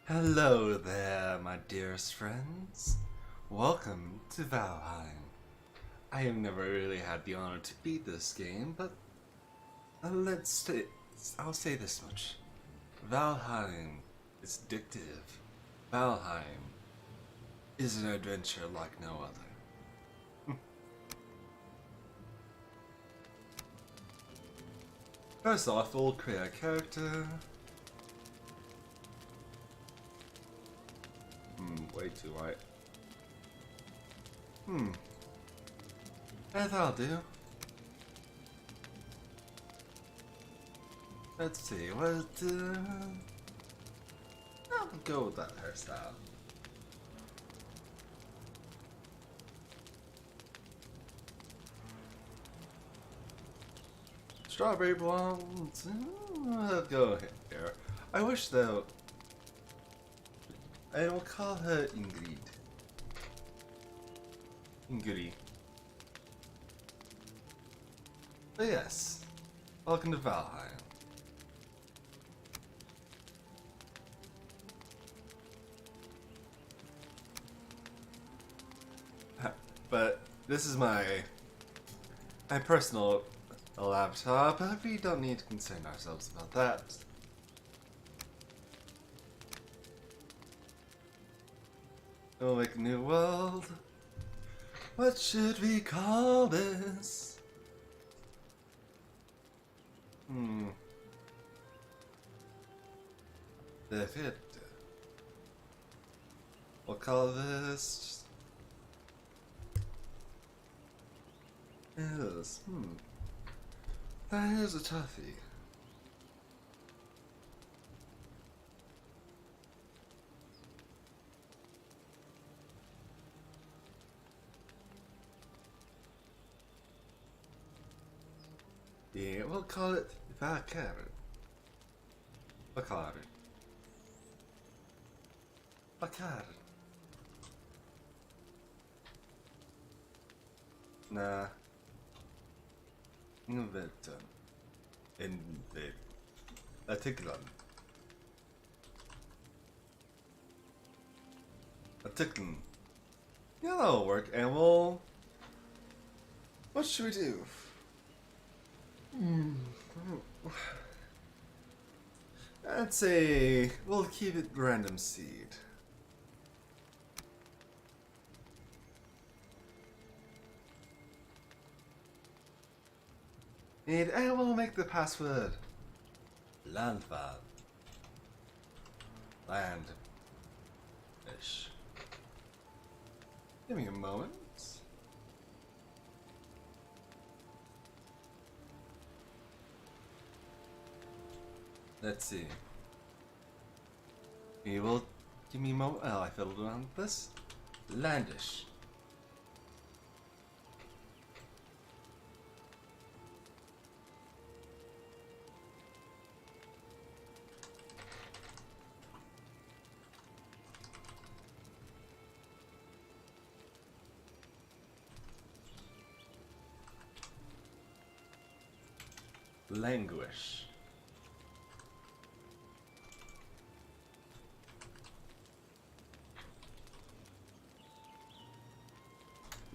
Hello there, my dearest friends. Welcome to Valheim. I have never really had the honor to beat this game, but I'll say this much. Valheim is addictive. Valheim is an adventure like no other. First off, we'll create a character. Way too light. That'll do. Let's see, I'll go with that hairstyle. Strawberry blondes. I'll go here. I wish though. I will call her Ingrid. Ingrid. But yes, welcome to Valheim. But this is my personal laptop, but we don't need to concern ourselves about that. We'll make a new world. What should we call this? That's it. We'll call this. Yes. That is a toughie. Yeah, we'll call it Valhalla. Valhalla. Valhalla. Nah. Inverten. Inverten. Artikeln. Artikeln. Yeah, that'll work, and we'll... What should we do? I'd say we'll keep it random seed. And I will make the password Landval. Land-ish. Give me a moment. Let's see. You will give me a moment. Oh, I fiddled around with this. Landish. Languish.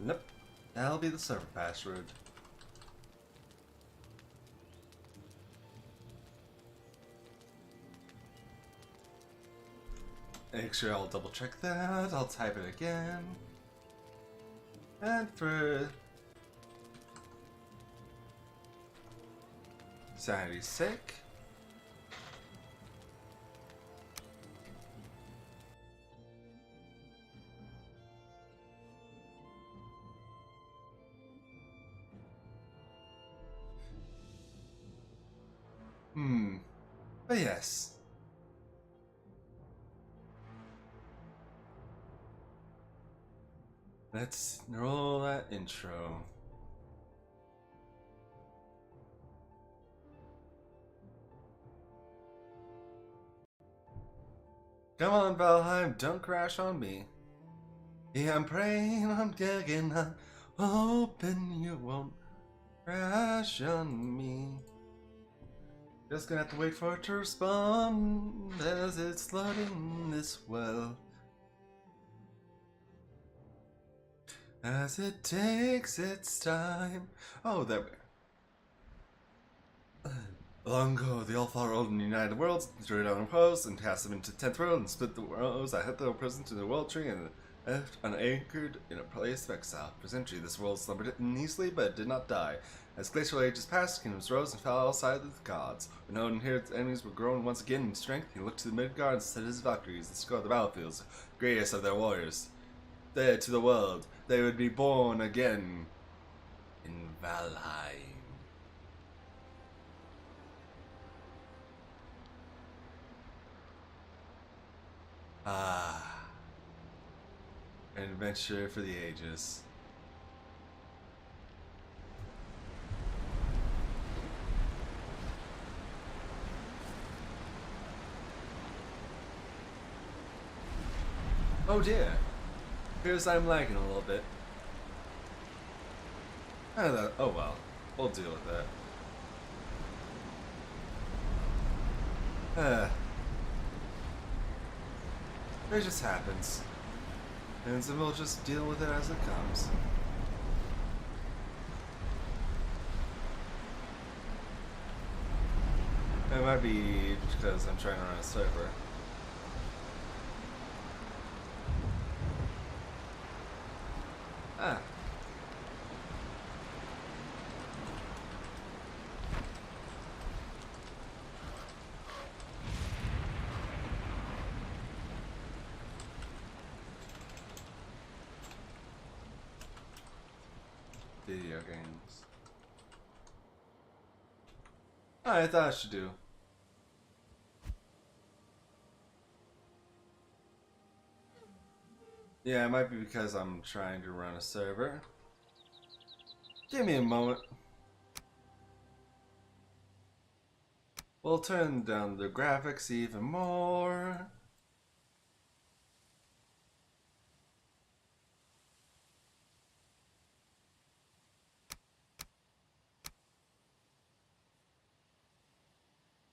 Nope. That'll be the server password. Make sure I'll double check that. I'll type it again. And for sanity's sake. But yes. Let's roll that intro. Come on, Valheim, don't crash on me. Yeah, I'm praying, I'm gagging, I'm hoping you won't crash on me. Just gonna have to wait for it to respond as it's flooding this well. As it takes its time. Oh, there we are. Long ago, the All-Father Odin united the worlds, destroyed our posts, and cast them into the 10th world, and split the worlds that had the prison to the world tree, and left unanchored in a place of exile. For centuries, this world slumbered uneasily, but it did not die. As glacial ages passed, kingdoms rose and fell outside of the gods. When Odin heard his enemies were growing once again in strength, he looked to the Midgard and set his Valkyries to scour the battlefields, greatest of their warriors. Dead to the world, they would be born again in Valheim. Ah, an adventure for the ages. Oh dear. Appears I'm lagging a little bit. Oh well, we'll deal with that. It just happens. And so we'll just deal with it as it comes. It might be because I'm trying to run a server. Ah. Video games. I thought I should do. Yeah, it might be because I'm trying to run a server. Give me a moment. We'll turn down the graphics even more.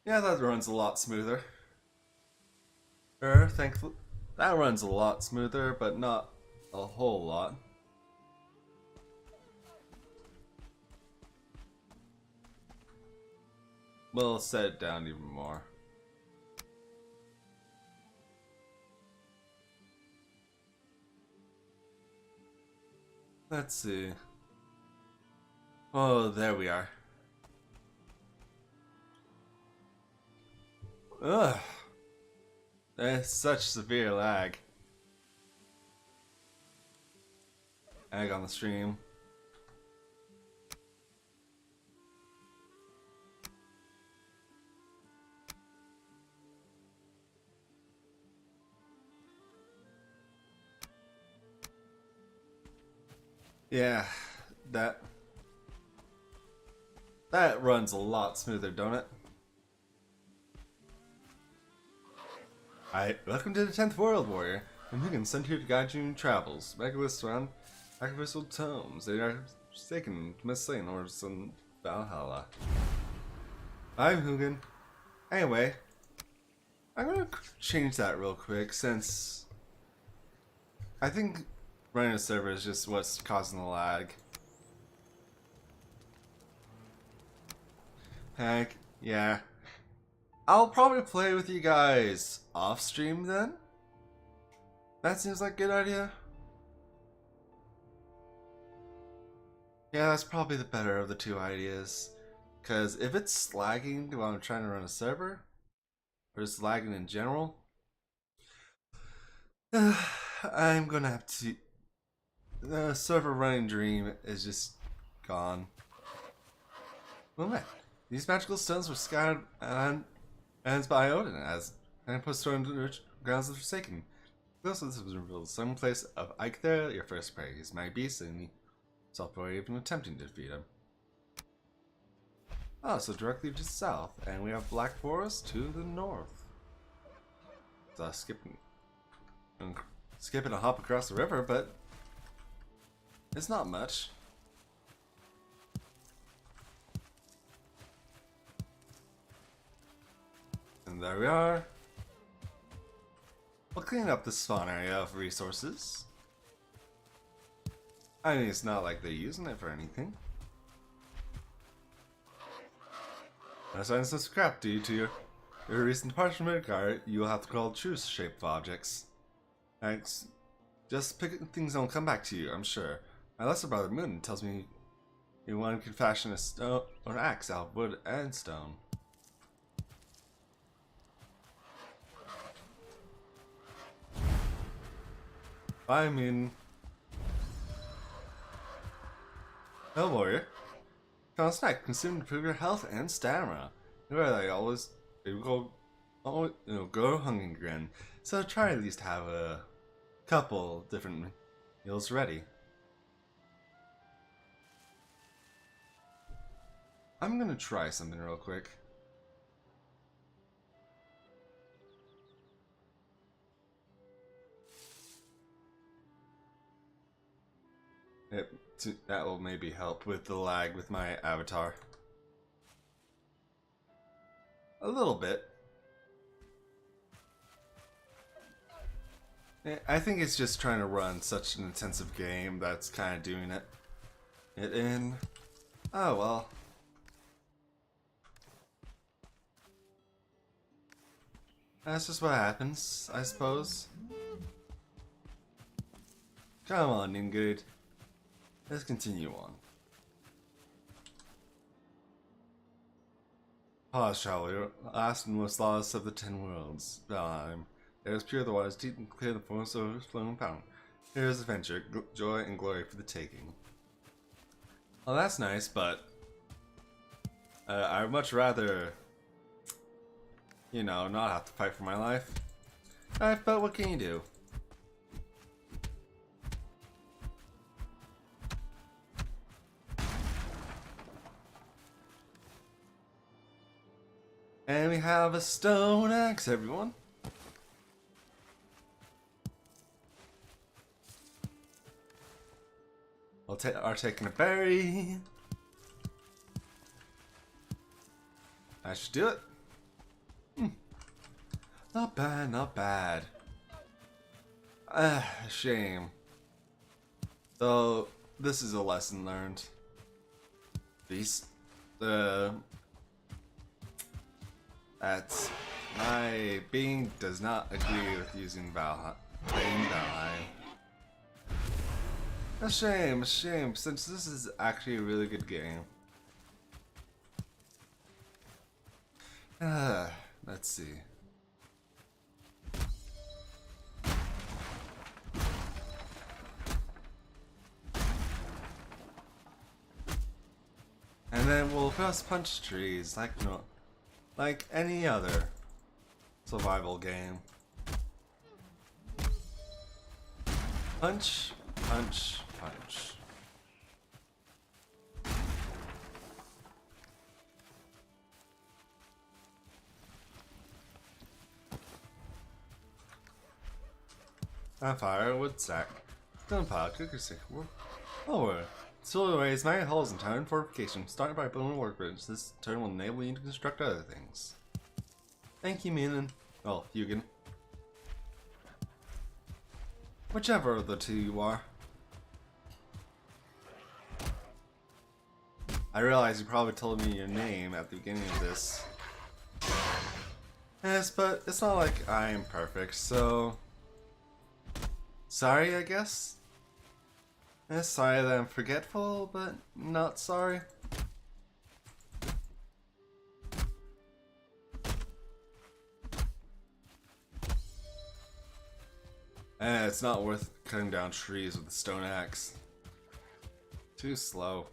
Yeah, that runs a lot smoother. Thankfully, that runs a lot smoother, but not a whole lot. We'll set it down even more. Let's see. Oh, there we are. Ugh. There's such severe lag. Lag on the stream. Yeah, that runs a lot smoother, don't it? Welcome to the 10th World, Warrior. I'm Hugan, sent here to guide you in your travels. Megalists around Activistal tomes. They are forsaken, misslain, or some Valhalla. I'm Hugan. Anyway, I'm gonna change that real quick since I think running a server is just what's causing the lag. Heck, yeah. I'll probably play with you guys off stream then. That seems like a good idea. Yeah, that's probably the better of the two ideas. Because if it's lagging while I'm trying to run a server, or just lagging in general, I'm gonna have to. The server running dream is just gone. Oh man, these magical stones were scattered and by Odin as and put stored into the grounds of the Forsaken. This was revealed some place of Ike there, your first prey. He's my beast and he stopped even attempting to defeat him. Oh, so directly to the south, and we have Black Forest to the north. So skipping a hop across the river, but it's not much. And there we are. We'll clean up the spawn area of resources. I mean, it's not like they're using it for anything. I find some scrap due to your recent departure from Midgard. You will have to call truce-shaped objects. Thanks. Just pick things that will come back to you, I'm sure. My lesser brother Moon tells me one can fashion a stone or an axe out of wood and stone. I mean, oh warrior, found a snack consumed to improve your health and stamina. Like always, go hungry again. So try at least have a couple different meals ready. I'm gonna try something real quick. That will maybe help with the lag with my avatar. A little bit. I think it's just trying to run such an intensive game that's kind of doing it. Oh well. That's just what happens, I suppose. Come on, Ingrid. Let's continue on. Pause, traveler. Last and most lawless of the 10 worlds, Valheim. There is pure the waters, deep and clear the forest overflowing fountain. Here is adventure, joy, and glory for the taking. Well, that's nice, but I'd much rather, you know, not have to fight for my life. Alright, but what can you do? And we have a stone axe, everyone. Are taking a berry. I should do it. Not bad, not bad. Shame. Though this is a lesson learned. That my being does not agree with using Valheim. A shame, since this is actually a really good game. Let's see. And then we'll just punch trees like any other survival game. Punch, punch, punch. Firewood sack. Stone pile, cooker stick. Lower. Solar raise 9 holes in town fortification. Start by building a workbench. This turn will enable you to construct other things. Thank you, Milan. Well, Hugin. Whichever of the two you are. I realize you probably told me your name at the beginning of this. Yes, but it's not like I am perfect, so... Sorry, I guess? Sorry that I'm forgetful, but not sorry. It's not worth cutting down trees with a stone axe. Too slow.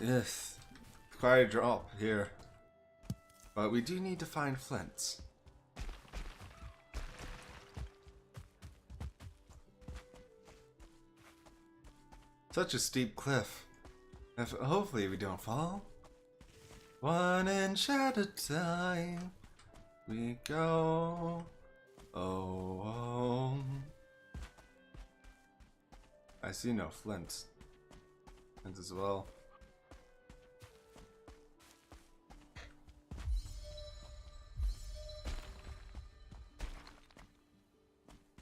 Yes, quite a drop here. But we do need to find flints. Such a steep cliff. Hopefully we don't fall. One inch at a time we go. Oh, oh. I see no flint. Flint as well.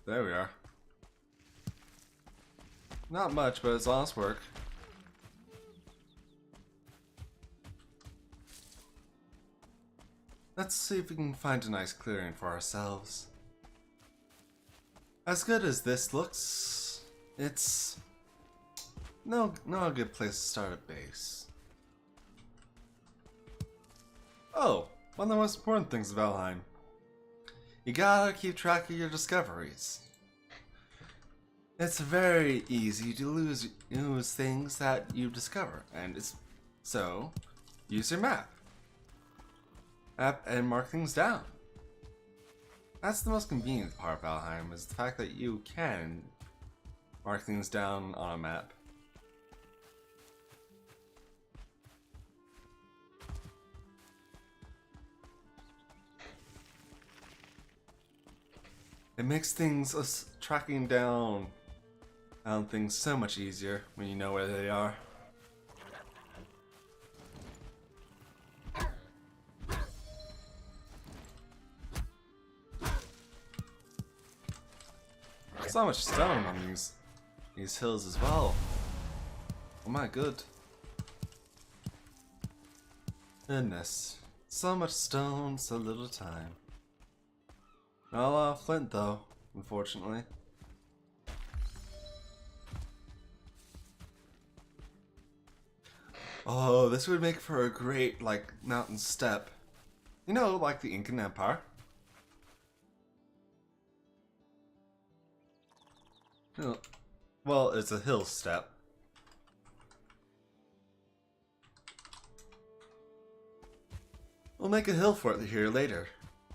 There we are. Not much, but it's honest work. Let's see if we can find a nice clearing for ourselves. As good as this looks, it's not a good place to start a base. Oh, one of the most important things of Valheim. You gotta keep track of your discoveries. It's very easy to lose things that you discover, and so use your map and mark things down. That's the most convenient part of Valheim, is the fact that you can mark things down on a map. It makes things, tracking down things so much easier when you know where they are. So much stone on these hills as well. Oh my goodness. So much stone, so little time. Not a lot of flint though, unfortunately. Oh, this would make for a great, like, mountain step. You know, like the Incan Empire. Well, it's a hill step. We'll make a hill fort here later.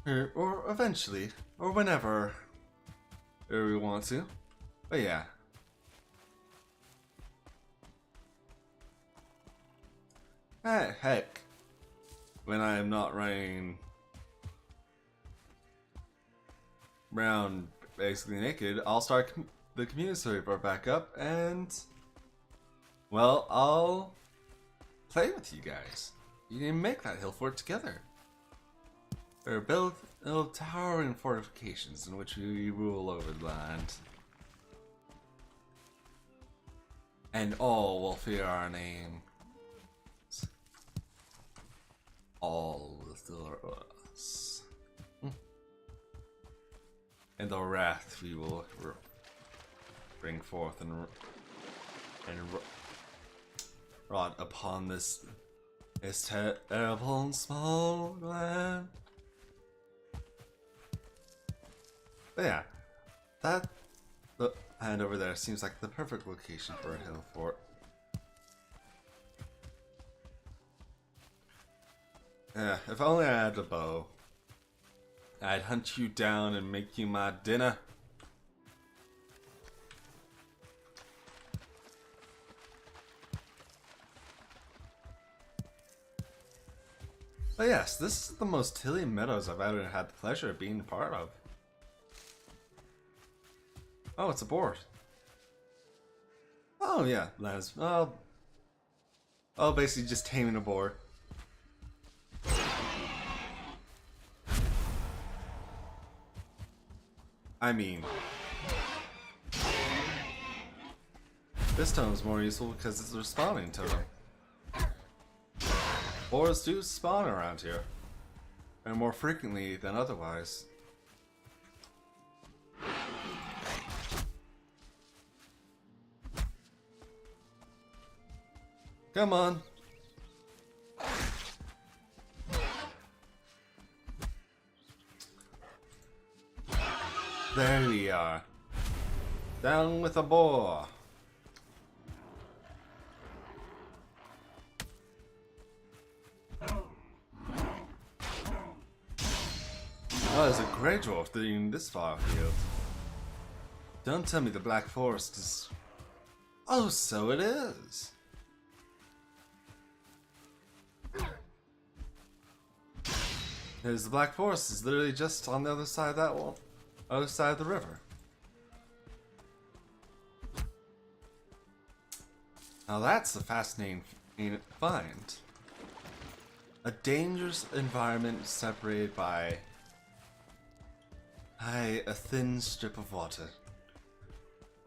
Or eventually. Or whenever we want to. But yeah. Heck. When I am not running around basically naked, I'll start the community server back up and, well, I'll play with you guys. You can make that hill fort together. Or build towering fortifications in which we rule over the land. And all will fear our name. All will fear us. And the wrath we will bring forth and wrought upon this terrible and small land. But yeah, that hand over there seems like the perfect location for a hill fort. Yeah, if only I had a bow, I'd hunt you down and make you my dinner. But yes, this is the most hilly meadows I've ever had the pleasure of being a part of. Oh, it's a board. Oh yeah, Laz. Oh, basically just taming a board. I mean, this totem is more useful because it's a respawning totem. Boars do spawn around here, and more frequently than otherwise. Come on. There we are. Down with a boar. Oh, there's a grey dwarf doing this far afield. Don't tell me the Black Forest is... Oh, so it is. There's the Black Forest is literally just on the other side of that wall, other side of the river. Now that's a fascinating find. A dangerous environment separated by a thin strip of water.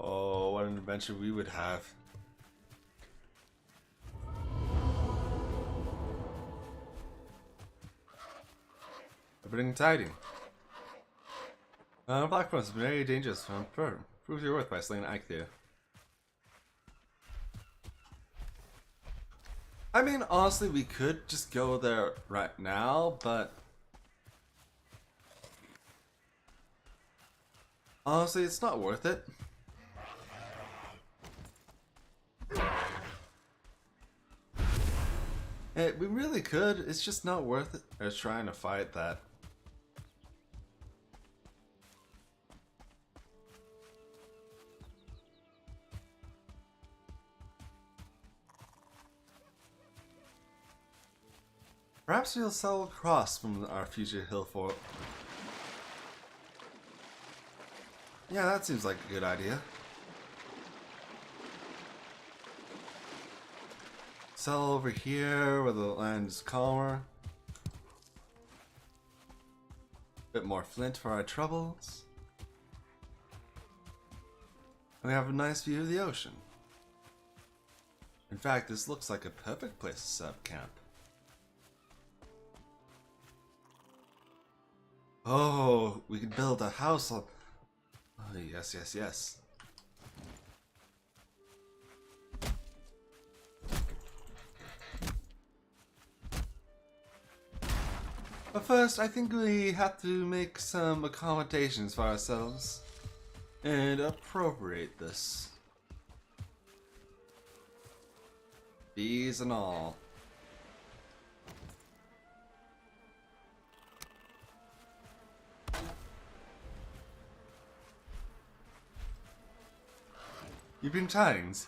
Oh, what an adventure we would have. A brilliant tiding. Black Rose is very dangerous from firm. Prove your worth by slaying Ike. I mean, honestly, we could just go there right now, but honestly, it's not worth it. We really could, it's just not worth it. They're trying to fight that. Perhaps we'll sell across from our future hill fort. Yeah, that seems like a good idea. Sell over here where the land is calmer. Bit more flint for our troubles. And we have a nice view of the ocean. In fact, this looks like a perfect place to set up camp. Oh, we could build a house on... Oh, yes, yes, yes. But first, I think we have to make some accommodations for ourselves and appropriate this. Bees and all. You've been tidings.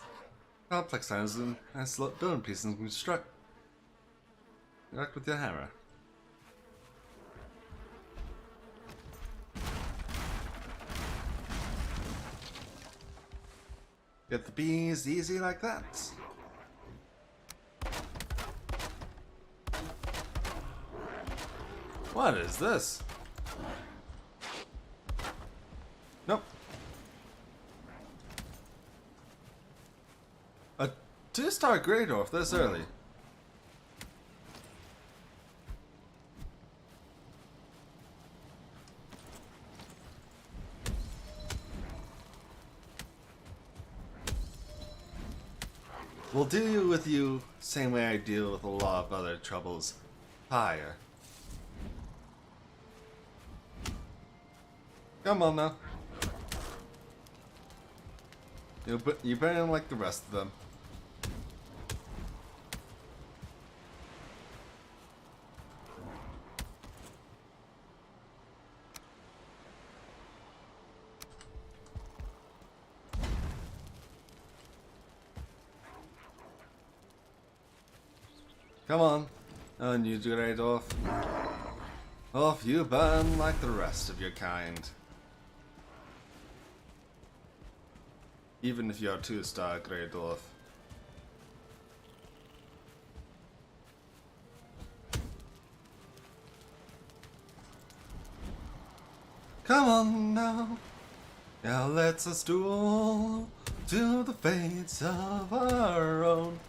Complex times and building pieces and construct. Work with your hammer. Get the bees easy like that. What is this? Nope. A 2-star Grey Dwarf this early. We'll deal with you same way I deal with a lot of other troubles. Fire. Come on now. You burn like the rest of them. Come on, and you do right off. Off you burn like the rest of your kind. Even if you're a 2-star Grey Dwarf. Come on now. Now let's us duel to the fates of our own.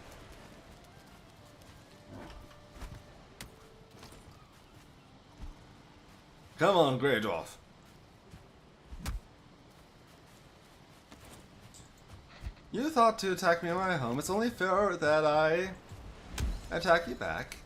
Come on, Grey Dwarf. You thought to attack me in my home. It's only fair that I attack you back.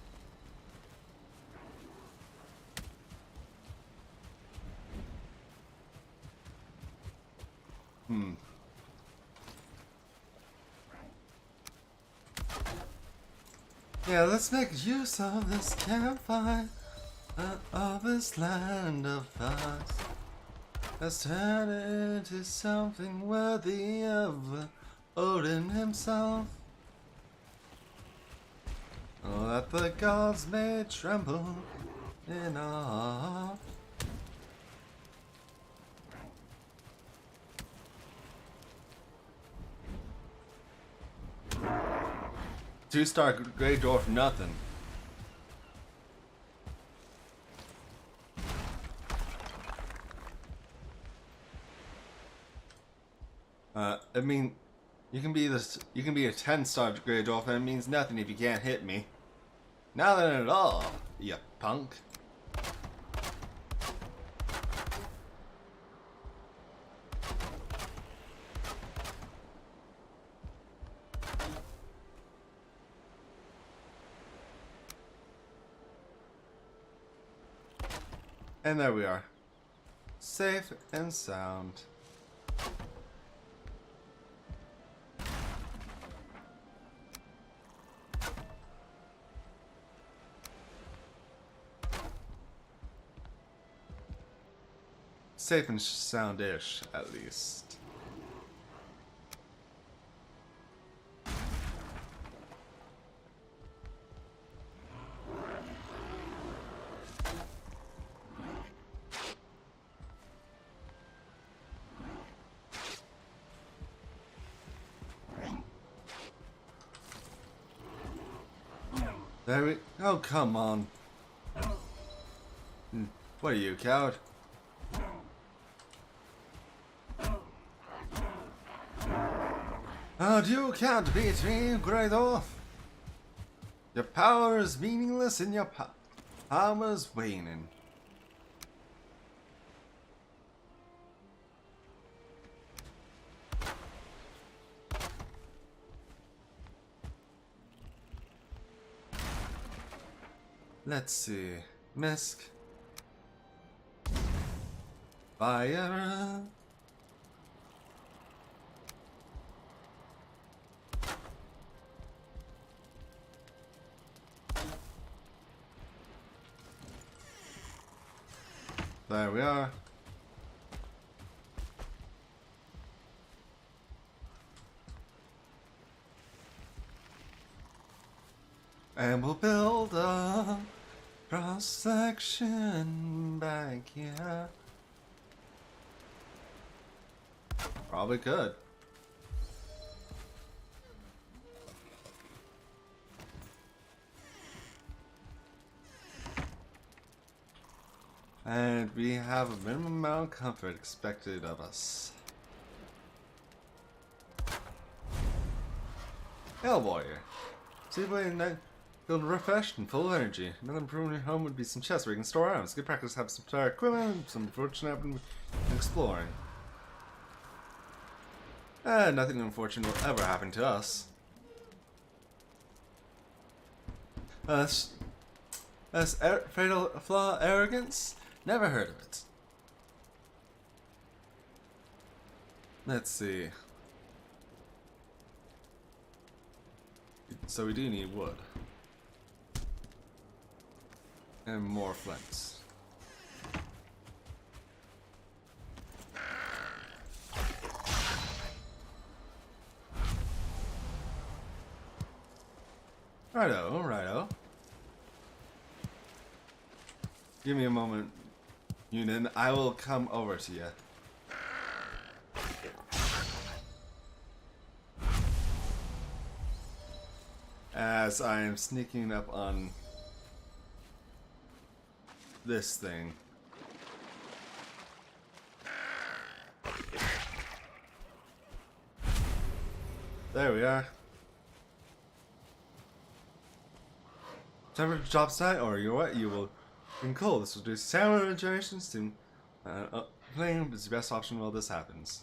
Yeah, let's make use of this campfire, of this land of us. Let's turn it into something worthy of Odin himself. Oh, that the gods may tremble in awe. 2-star Grey Dwarf, nothing. I mean, you can be a 10-star Grey Dwarf, and it means nothing if you can't hit me. Nothing at all, you punk. And there we are. Safe and sound. Safe and sound-ish, at least. There we... Oh, come on. What are you, coward? How do you can't beat me, Grey Dwarf? Your power is meaningless and your power is waning. Let's see. Misk. Fire. There we are. And we'll build a cross-section back here. Probably could. And we have a minimum amount of comfort expected of us. Hell warrior. See if in night feeling refreshed and full of energy. Another improvement in your home would be some chests where you can store items. Good practice to have some spare equipment, some fortune in exploring. Nothing unfortunate will ever happen to us. Fatal flaw arrogance? Never heard of it. Let's see. So we do need wood. And more flints. Righto, righto. Give me a moment, Yunin. I will come over to you. As I am sneaking up on this thing. There we are. Temperature drops tonight, or you're wet, you will bring cold. This will reduce stamina generation soon. Playing is the best option while this happens.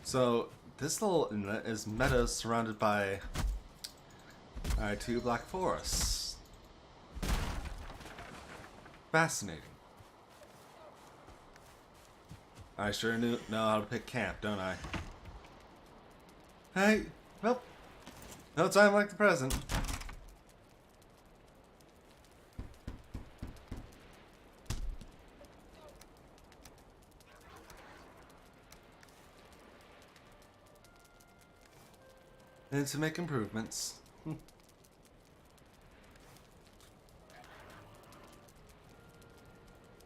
So, this little inlet is meta surrounded by 2 black forests. Fascinating. I sure know how to pick camp, don't I? Hey, well, no time like the present. And to make improvements.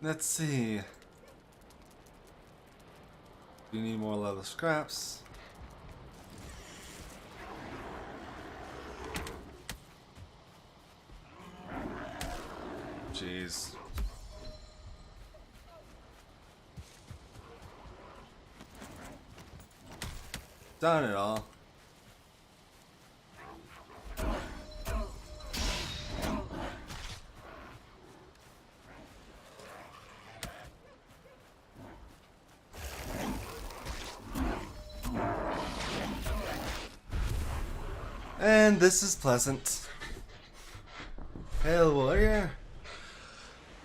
Let's see. You need more leather scraps. Jeez. Done it all. And this is pleasant. Hail warrior.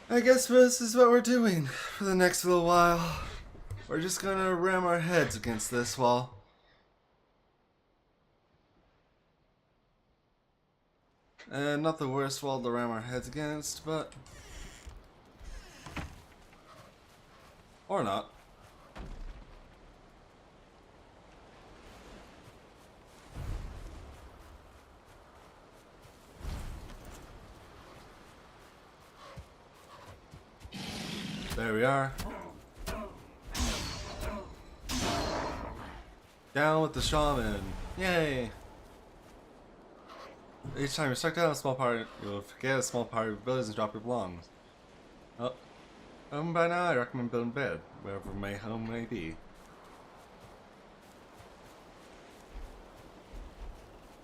I guess this is what we're doing for the next little while. We're just gonna ram our heads against this wall. And not the worst wall to ram our heads against, but... or not. There we are. Down with the shaman. Yay! Each time you're stuck down a small part, you'll forget a small part of your abilities and drop your belongings. Oh. By now, I recommend building a bed, wherever my home may be.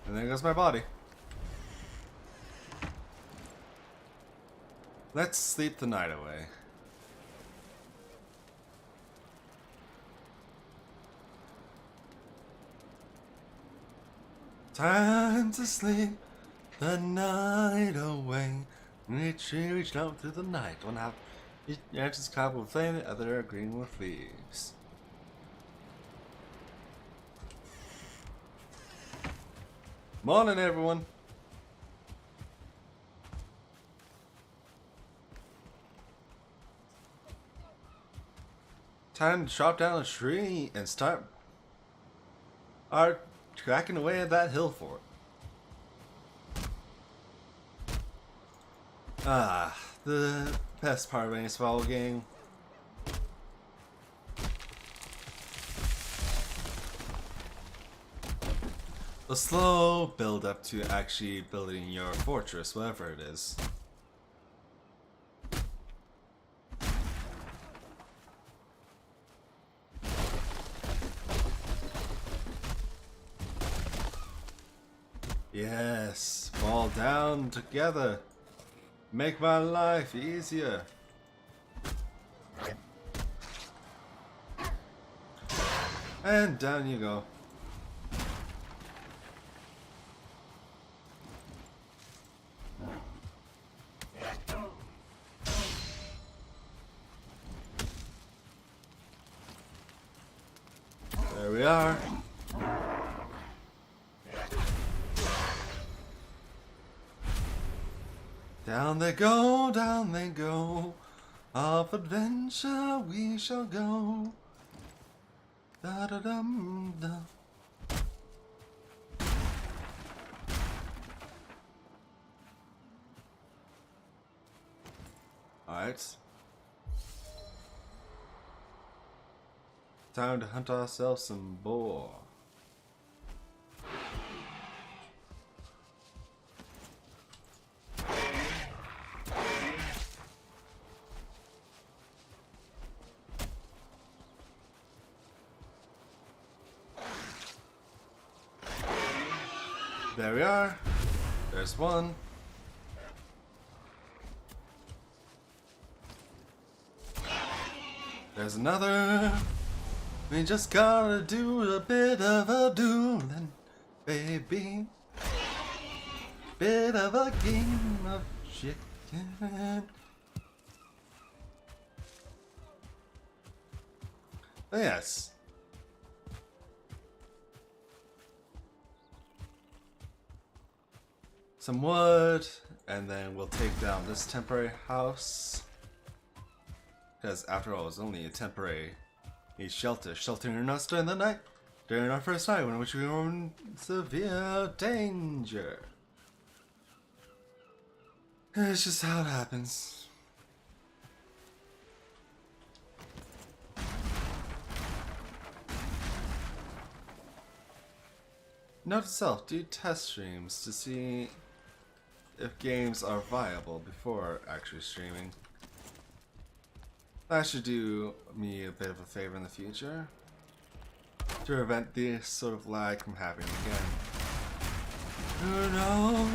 And there goes my body. Let's sleep the night away. Time to sleep the night away. Reach out through the night. One half each edge is covered with flame, the other are green with leaves. Morning, everyone. Time to chop down a tree and start our cracking away at that hill fort. Ah, the best part of any survival game. The slow build up to actually building your fortress, whatever it is. Yes, fall down together. Make my life easier. And down you go. There we are. Down they go, of adventure we shall go. Da da dum da. Alright. Time to hunt ourselves some boar. There we are. There's one. There's another. We just gotta do a bit of a dueling, baby. Bit of a game of chicken. But yes. Some wood, and then we'll take down this temporary house. Because after all, it's only a temporary shelter, sheltering us during the night, during our first night in which we were in severe danger. It's just how it happens. Note to self, do test streams to see if games are viable before actually streaming. That should do me a bit of a favor in the future to prevent this sort of lag from happening again. Oh no!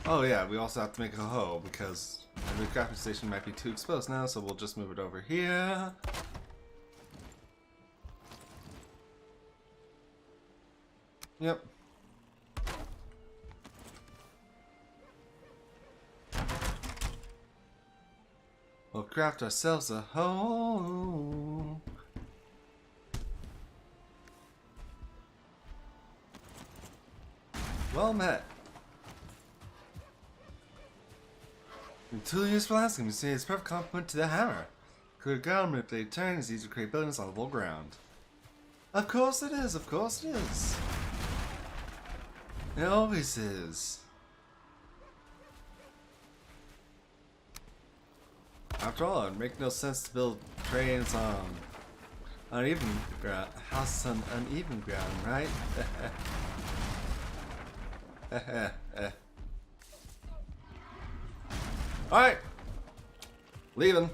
Oh yeah, we also have to make a hoe because the crafting station might be too exposed now, so we'll just move it over here. Yep. We'll craft ourselves a hoe. Well met. Until you for asking me to say it's a perfect compliment to the hammer. Could ground manipulate terrain is easy to create buildings on level ground. Of course it is, of course it is. It always is. After all, it makes no sense to build trains on uneven ground, houses on uneven ground, right? Alright! Leaving.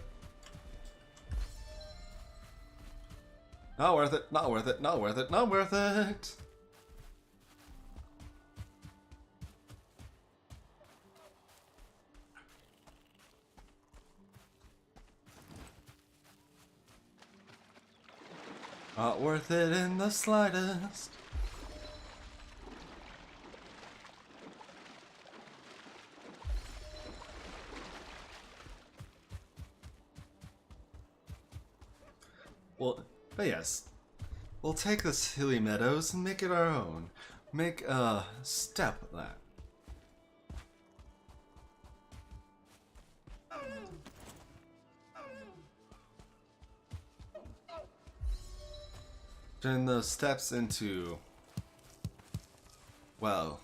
Not worth it, not worth it, not worth it, not worth it! Not worth it in the slightest. Well, but yes, we'll take this hilly meadows and make it our own. Make a step of that. Turn those steps into, well,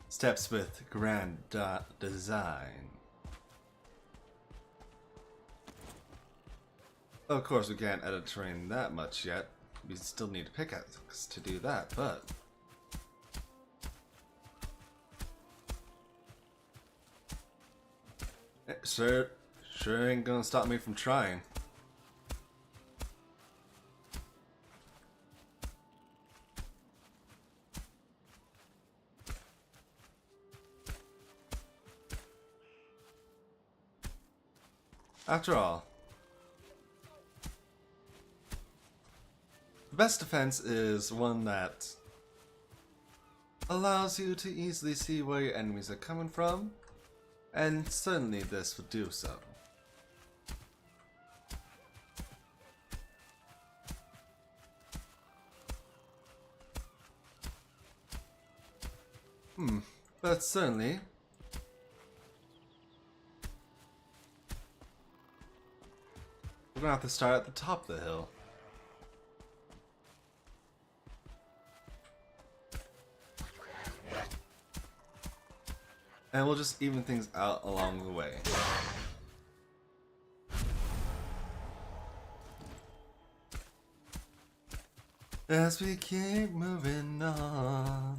steps with grand design. Of course, we can't edit terrain that much yet. We still need a pickaxe to do that, but sure ain't gonna stop me from trying. After all, the best defense is one that allows you to easily see where your enemies are coming from, and certainly this would do so. But certainly we're gonna have to start at the top of the hill. And we'll just even things out along the way. As we keep moving on.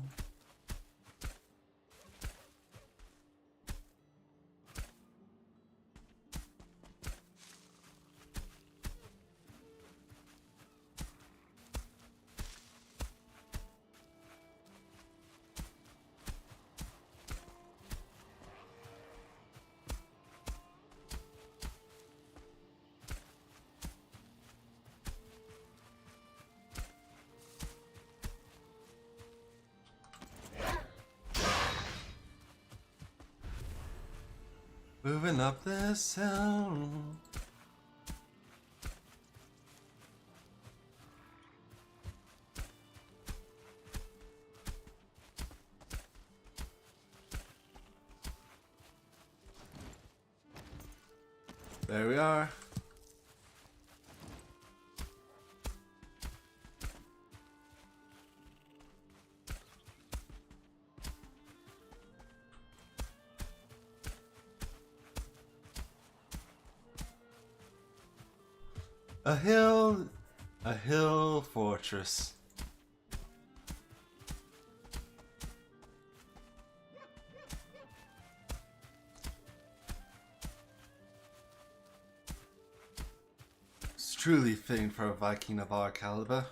Moving up this hill. There we are. A hill fortress. It's truly fitting for a Viking of our caliber.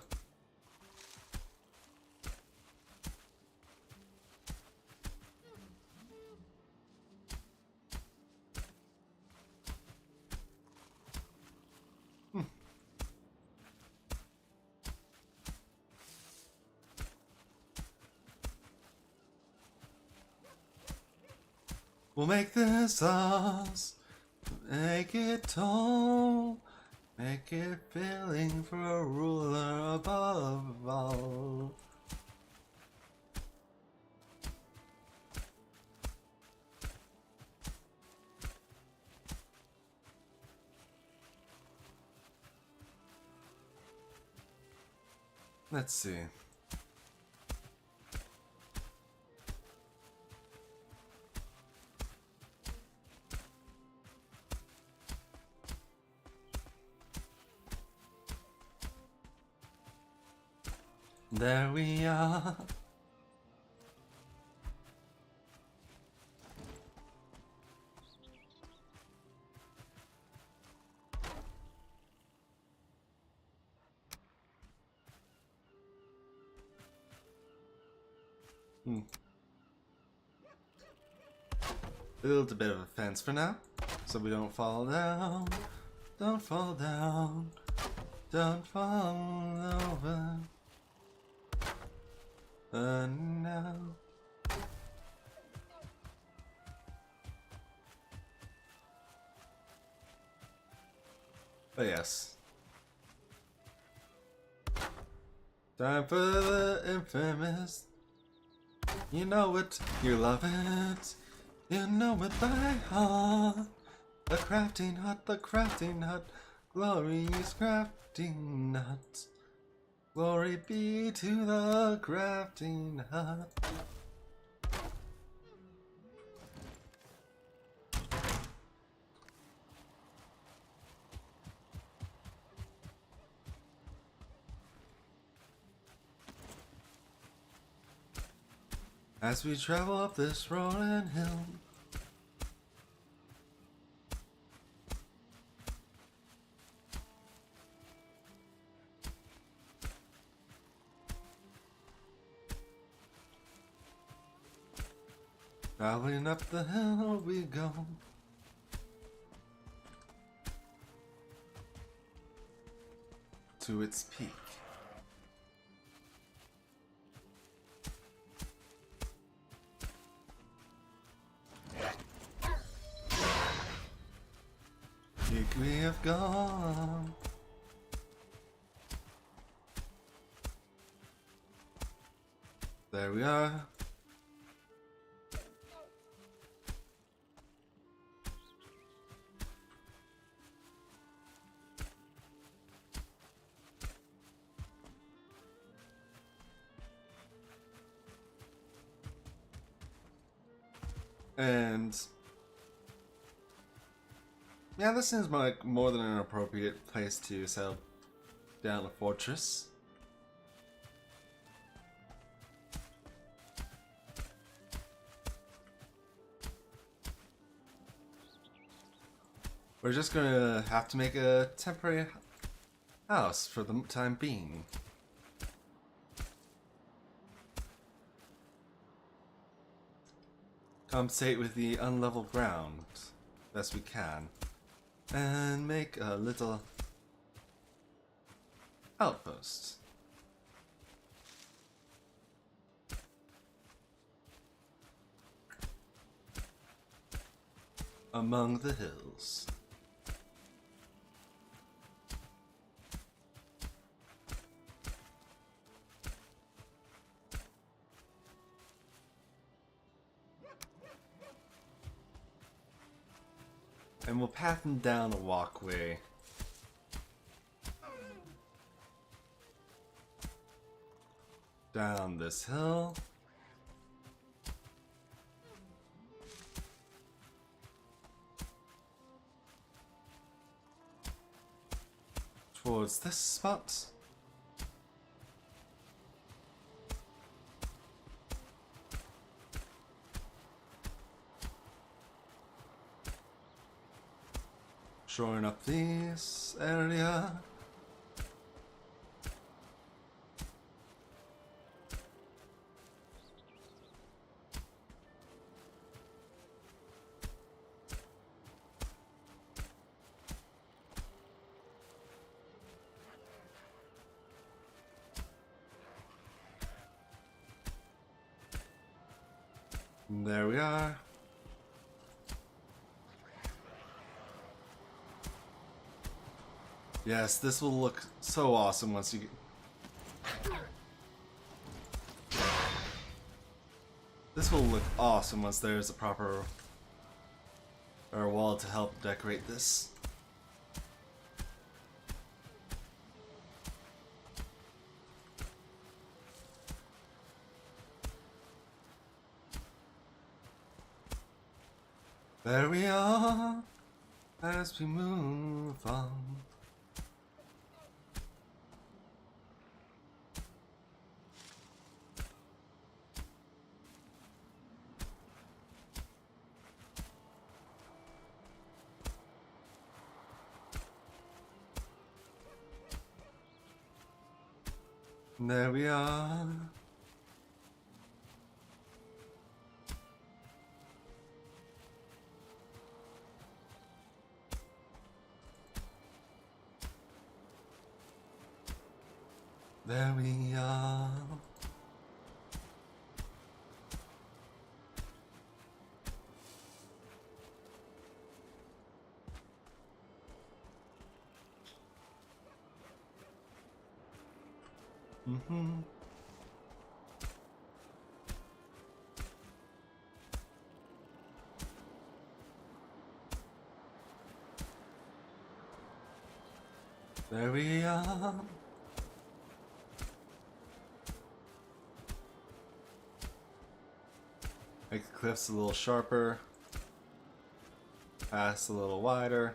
We'll make this ours, make it tall, make it filling for a ruler above all. Let's see. There we are. Build a bit of a fence for now, so we don't fall down. Don't fall down. Don't fall over. No. But yes. Time for the infamous. You know it, you love it. You know it by heart. The crafting hut, glorious crafting hut. Glory be to the crafting hut. As we travel up this rolling hill, traveling up the hill we go. To its peak. Peak we have gone. There we are. And yeah, this seems like more than an appropriate place to settle down a fortress. We're just gonna have to make a temporary house for the time being. Compensate with the unlevel ground best we can, and make a little outpost among the hills. And we'll path them down a walkway. Down this hill. Oh, it's this spot? Shoring up this area. And there we are. Yes, this will look so awesome once you get... This will look awesome once there's a proper wall to help decorate this. There we are, as we move on. There we are. There we are. There we are. Make the cliffs a little sharper. Pass a little wider.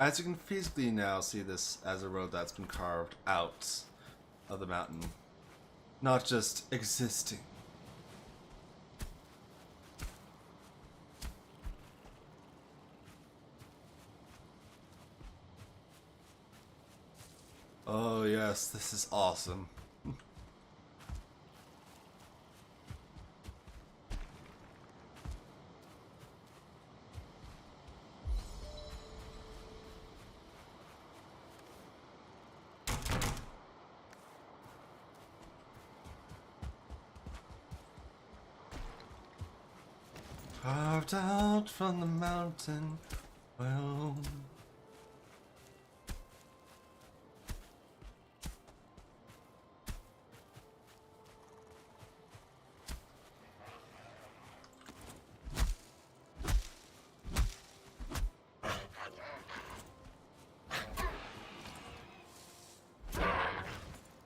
As you can physically now see this as a road that's been carved out of the mountain, not just existing. Oh yes, this is awesome. Carved out from the mountain, well.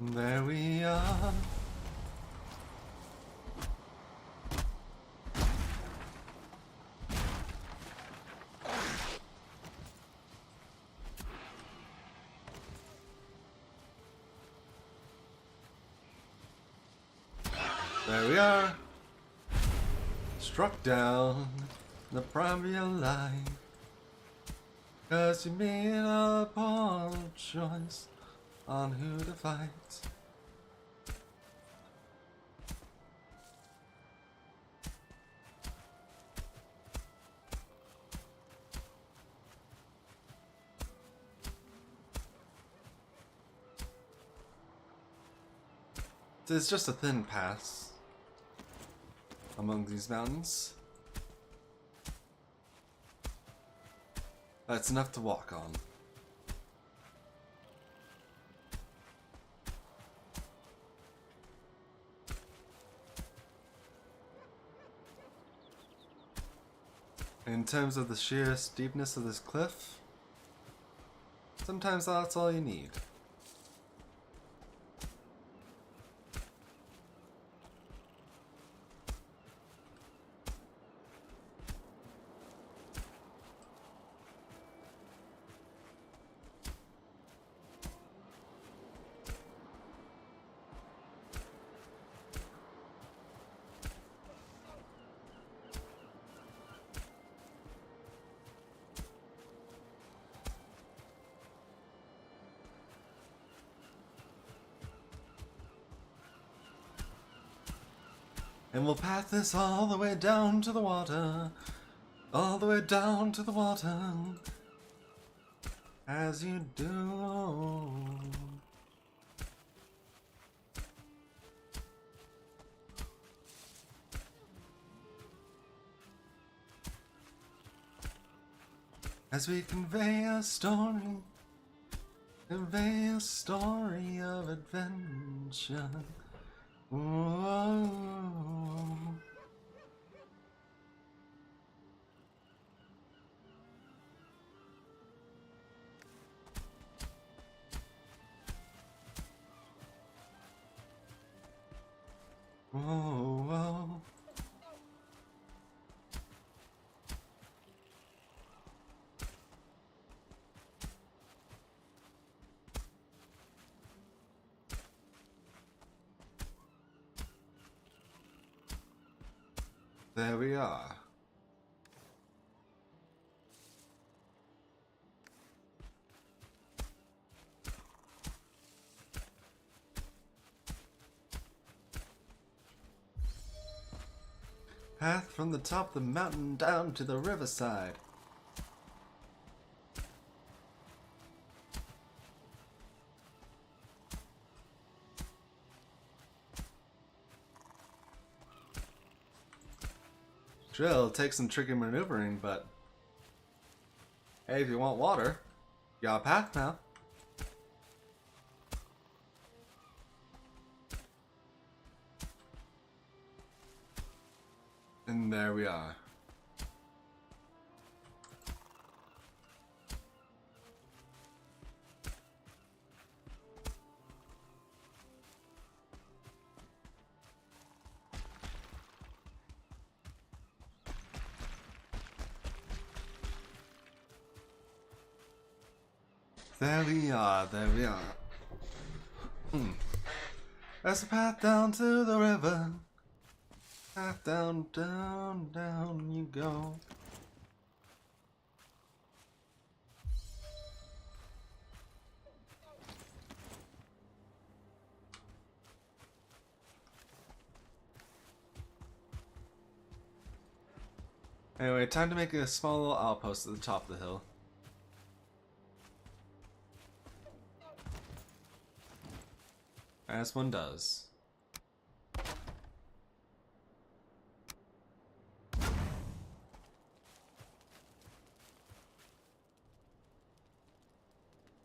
There we are. There we are. Struck down in the prime of your life, 'cause you made a poor choice on who to fight. It's just a thin pass among these mountains. That's enough to walk on. In terms of the sheer steepness of this cliff, sometimes that's all you need. And we'll path this all the way down to the water. All the way down to the water. As you do. As we convey a story of adventure. Whoa. Whoa, whoa. There we are. Path from the top of the mountain down to the riverside. Sure, it'll take some tricky maneuvering, but hey, if you want water, you got a path now. And there we are. There we are, there we are. That's the path down to the river. Path down, down, down you go. Anyway, time to make a small little outpost at the top of the hill. As one does.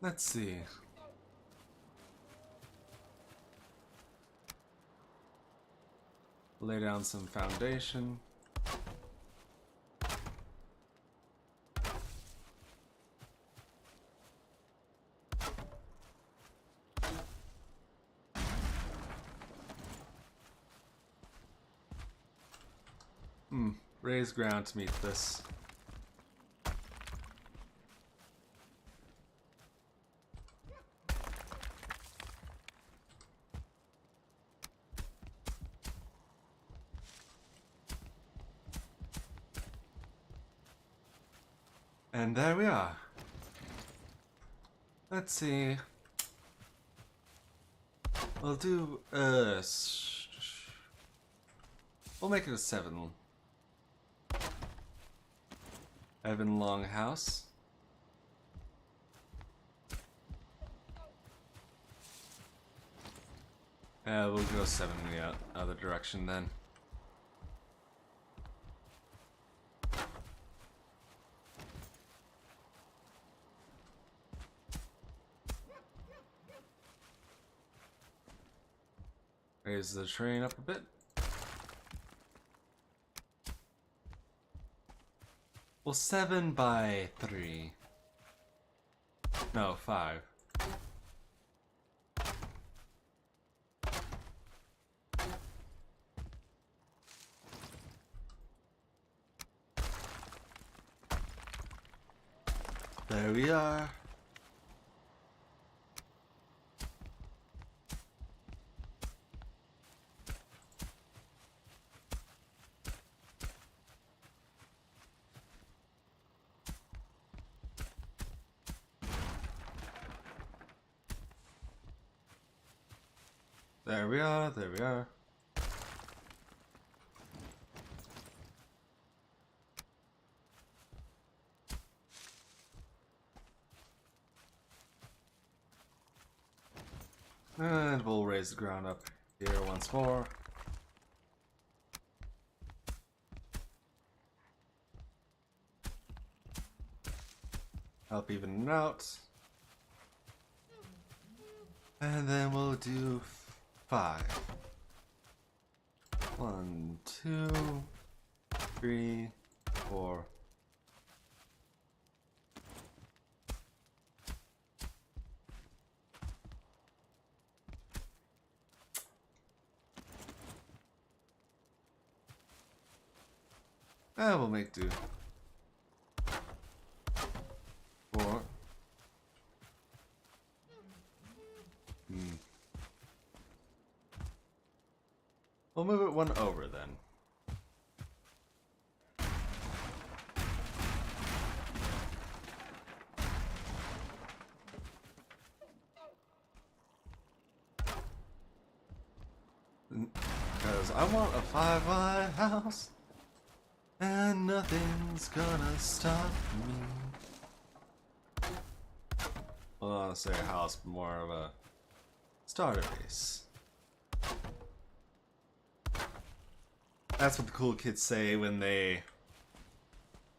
Let's see. Lay down some foundation. Raise ground to meet this. And there we are. Let's see. We'll do, we'll make it a 7. Evan Longhouse. We'll go 7 in the other direction then. Raise the train up a bit. Well, 7 by 3. No, 5. There we are. There we are, there we are. And we'll raise the ground up here once more. Help even it out. And then we'll do 5. 1, 2, 3, 4. And we'll make do. 4. We'll move it 1 over then. Because I want a 5 wide house, and nothing's gonna stop me. Well, I don't say a house, but more of a starter base. That's what the cool kids say when they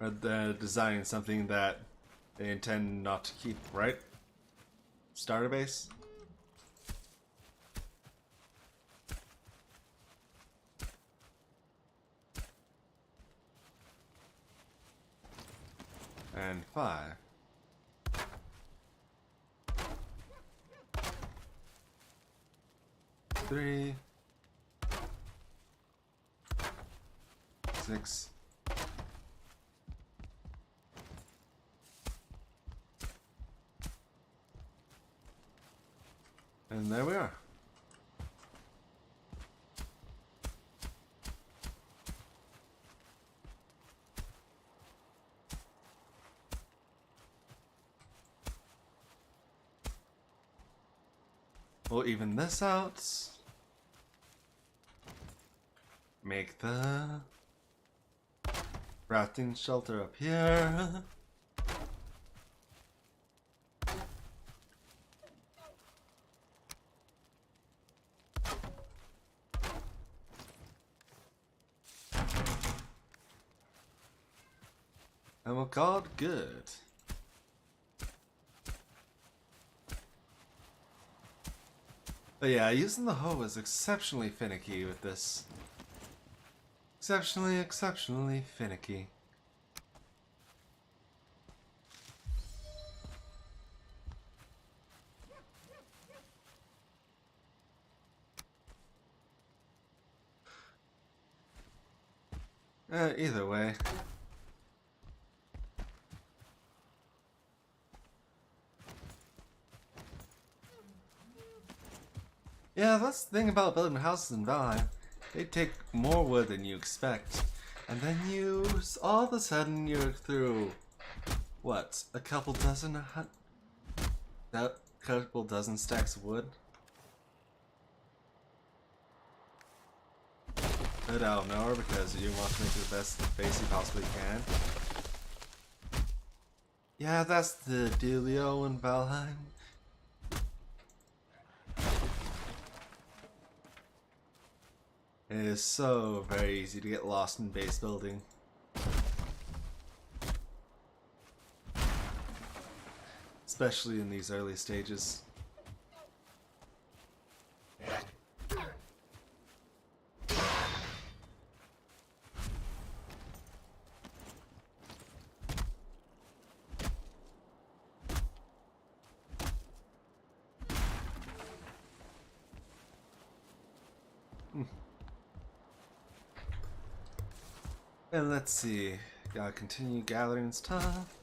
are designing something that they intend not to keep, right? Starter base? And 5. 3. 6. And there we are. We'll even this out. Make the rafting shelter up here. And we'll call it good. But yeah, using the hoe is exceptionally finicky with this. Exceptionally finicky. Either way. Yeah, that's the thing about building houses in Valheim. They take more wood than you expect. And then all of a sudden you're through, what, a couple dozen stacks of wood? Good out of nowhere because you want to make it the best base you possibly can. Yeah, that's the dealio in Valheim. It is so very easy to get lost in base building. Especially in these early stages. And let's see, gotta continue gathering stuff.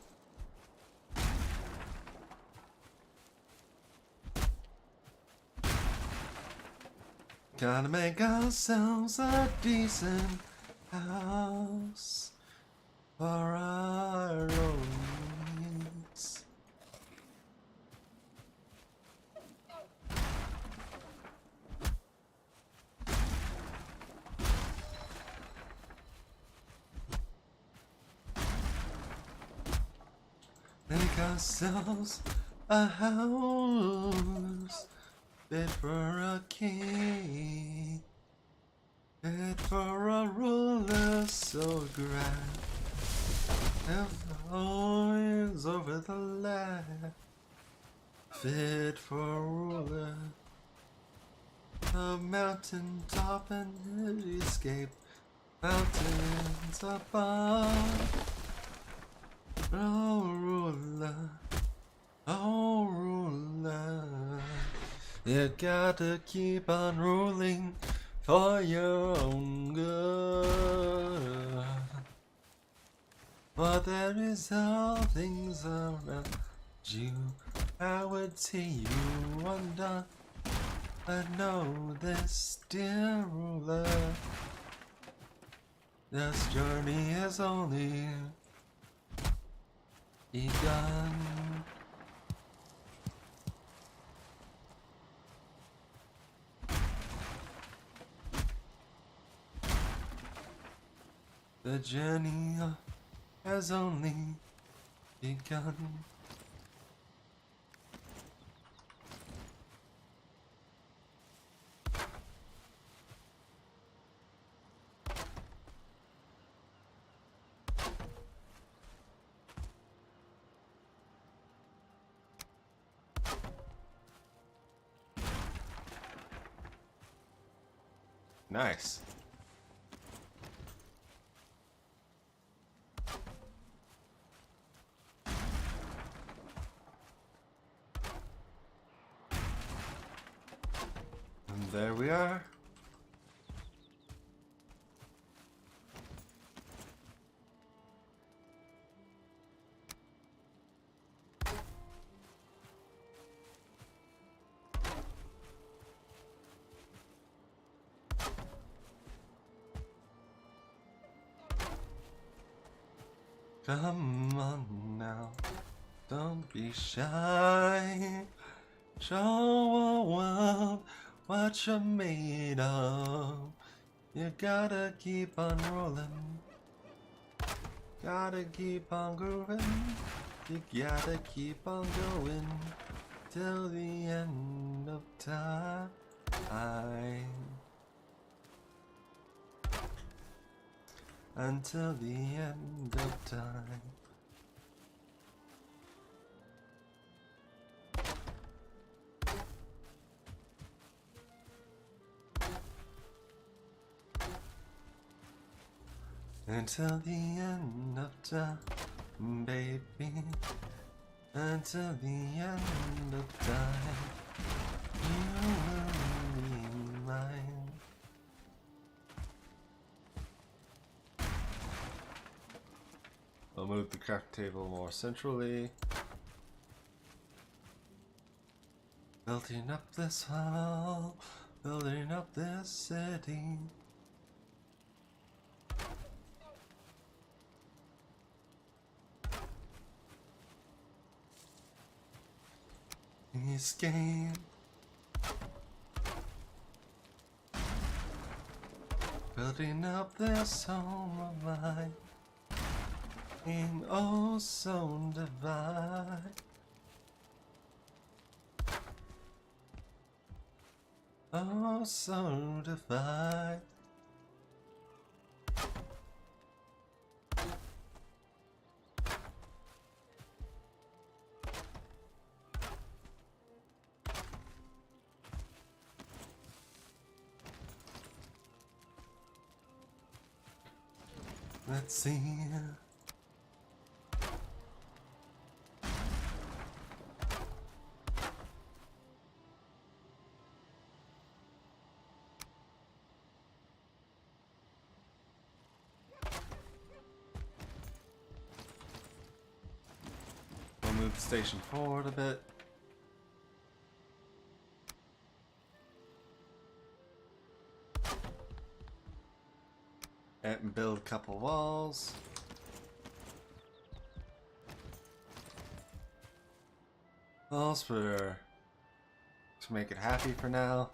Gotta make ourselves a decent house for our own needs. Make ourselves a house fit for a king, fit for a ruler so grand. If the horns over the land, fit for a ruler. The mountain top and escape, mountains above. Oh ruler, oh ruler, you gotta keep on ruling for your own good. For there is all things around you, I would see you undone. But know this, dear ruler, this journey has only begun. The journey has only begun. Nice. And there we are. Come on now, don't be shy. Show a world what you're made of. You gotta keep on rolling, gotta keep on grooving. You gotta keep on going till the end of time. Until the end of time. Until the end of time, baby. Until the end of time, you will be mine. I'll move the craft table more centrally. Building up this hall, building up this city. Escape. Building up this home of mine. In oh so divine. Oh so divine. Let's see. We'll move the station forward a bit. And build a couple walls. Walls for to make it happy for now.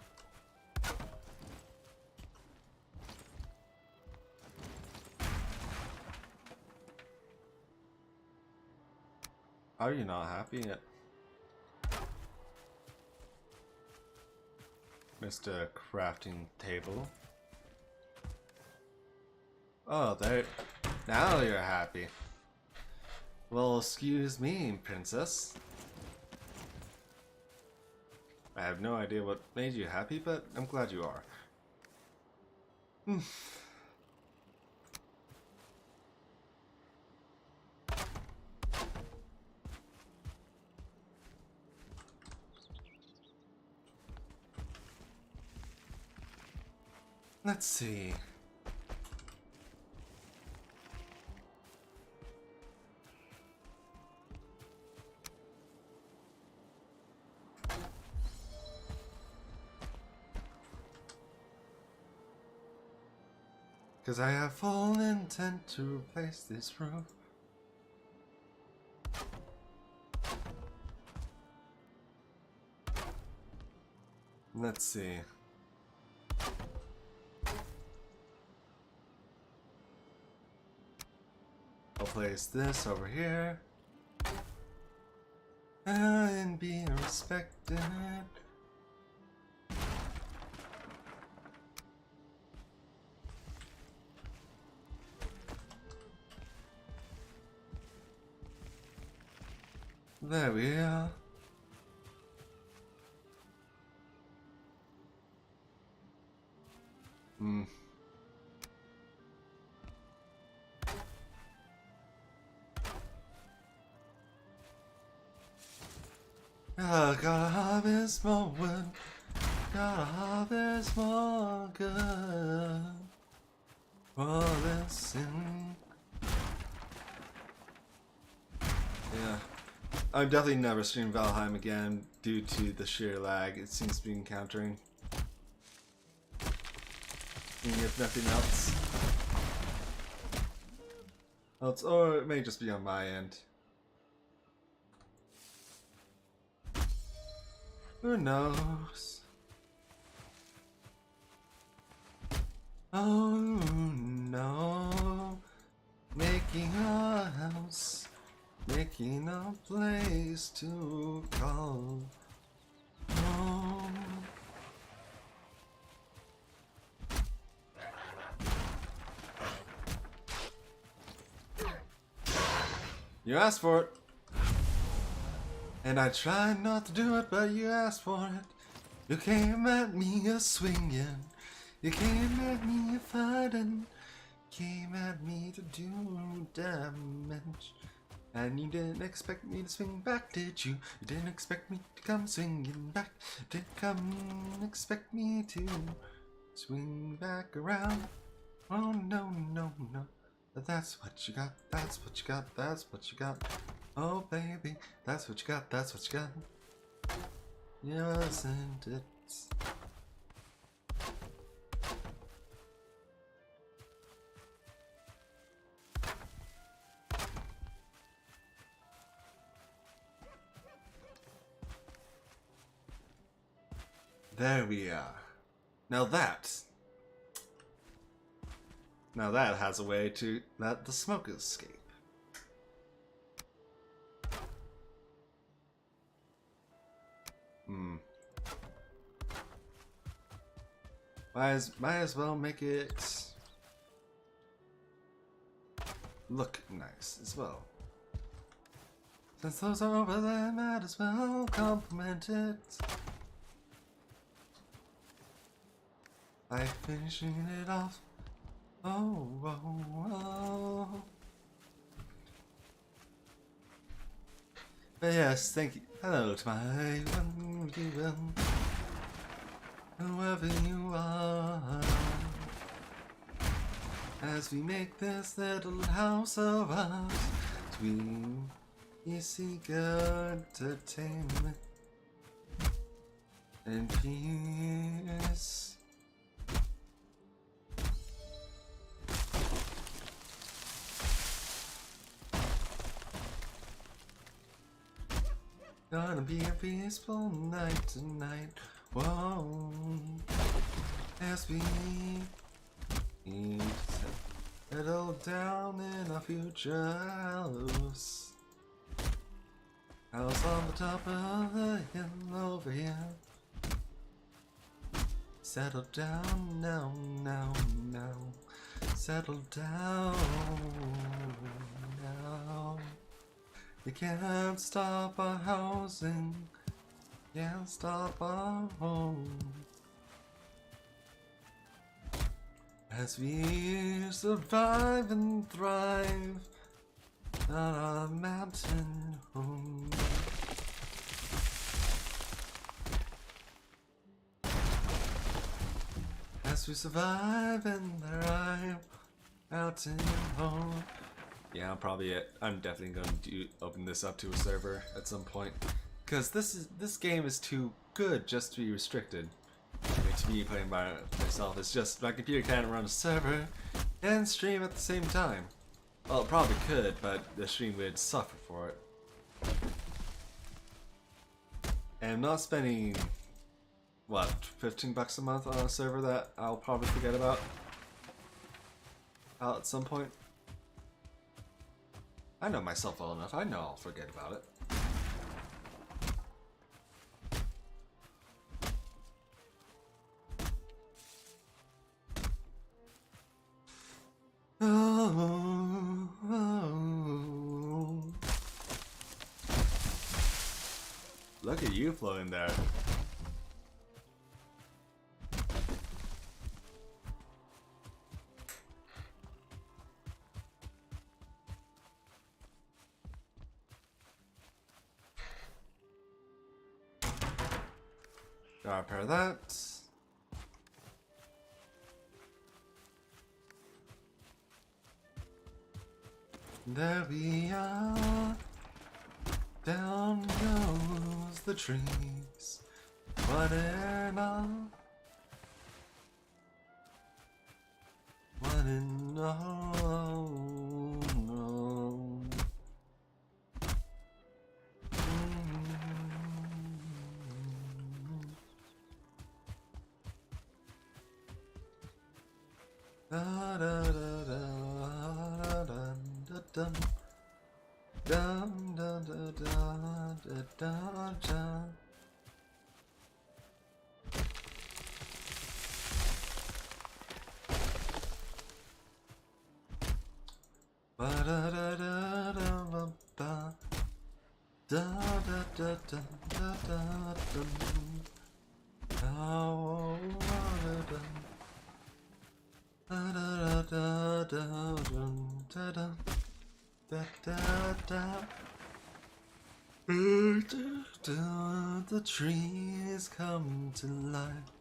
Are you not happy yet? Mr. Crafting Table. Oh, there. Now you're happy. Well, excuse me, princess. I have no idea what made you happy, but I'm glad you are. Let's see. Cause I have full intent to replace this roof. Let's see. I'll place this over here. And be respected. There we are. Gotta harvest more wood. Gotta harvest more good. For this sin. Yeah. I'm definitely never streaming Valheim again due to the sheer lag it seems to be encountering. If nothing else. Or it may just be on my end. Who knows? Oh no. Making a house. Making a place to call home. You asked for it. And I tried not to do it, but you asked for it. You came at me a swinging. You came at me a fighting. Came at me to do damage. And you didn't expect me to swing back, did you? You didn't expect me to come swinging back. Didn't come expect me to swing back around. Oh no, no, no. But that's what you got, that's what you got, that's what you got. Oh baby, that's what you got, that's what you got. Wasn't it? There we are. Now that has a way to let the smoke escape. Might as well make it look nice as well. Since those are over there, might as well compliment it by finishing it off. Oh, oh, oh. But yes, thank you. Hello to my whoever you are. As we make this little house of ours, we seek entertainment and peace. Gonna be a peaceful night tonight. Whoa. As we settle down in our future house. House on the top of the hill over here. Settle down now, now, now. Settle down now. You can't stop our housing. Can't stop our home. As we survive and thrive on our mountain home. As we survive and thrive mountain home. Yeah, I'm definitely going to open this up to a server at some point, because this game is too good just to be restricted. I mean, to me, playing by myself, it's just my computer can't run a server and stream at the same time. Well, it probably could, but the stream would suffer for it. And I'm not spending, what, $15 a month on a server that I'll probably forget about at some point. I know myself well enough, I know I'll forget about it. Oh, oh. Look at you floating there. Gotta repair that. There we are. Down goes the trees. One and all. One and all. Da da da da da da da da da da da da da. Ba da da da da ba da da da da da da da. Oh, da da da da da da da da da. The trees come to life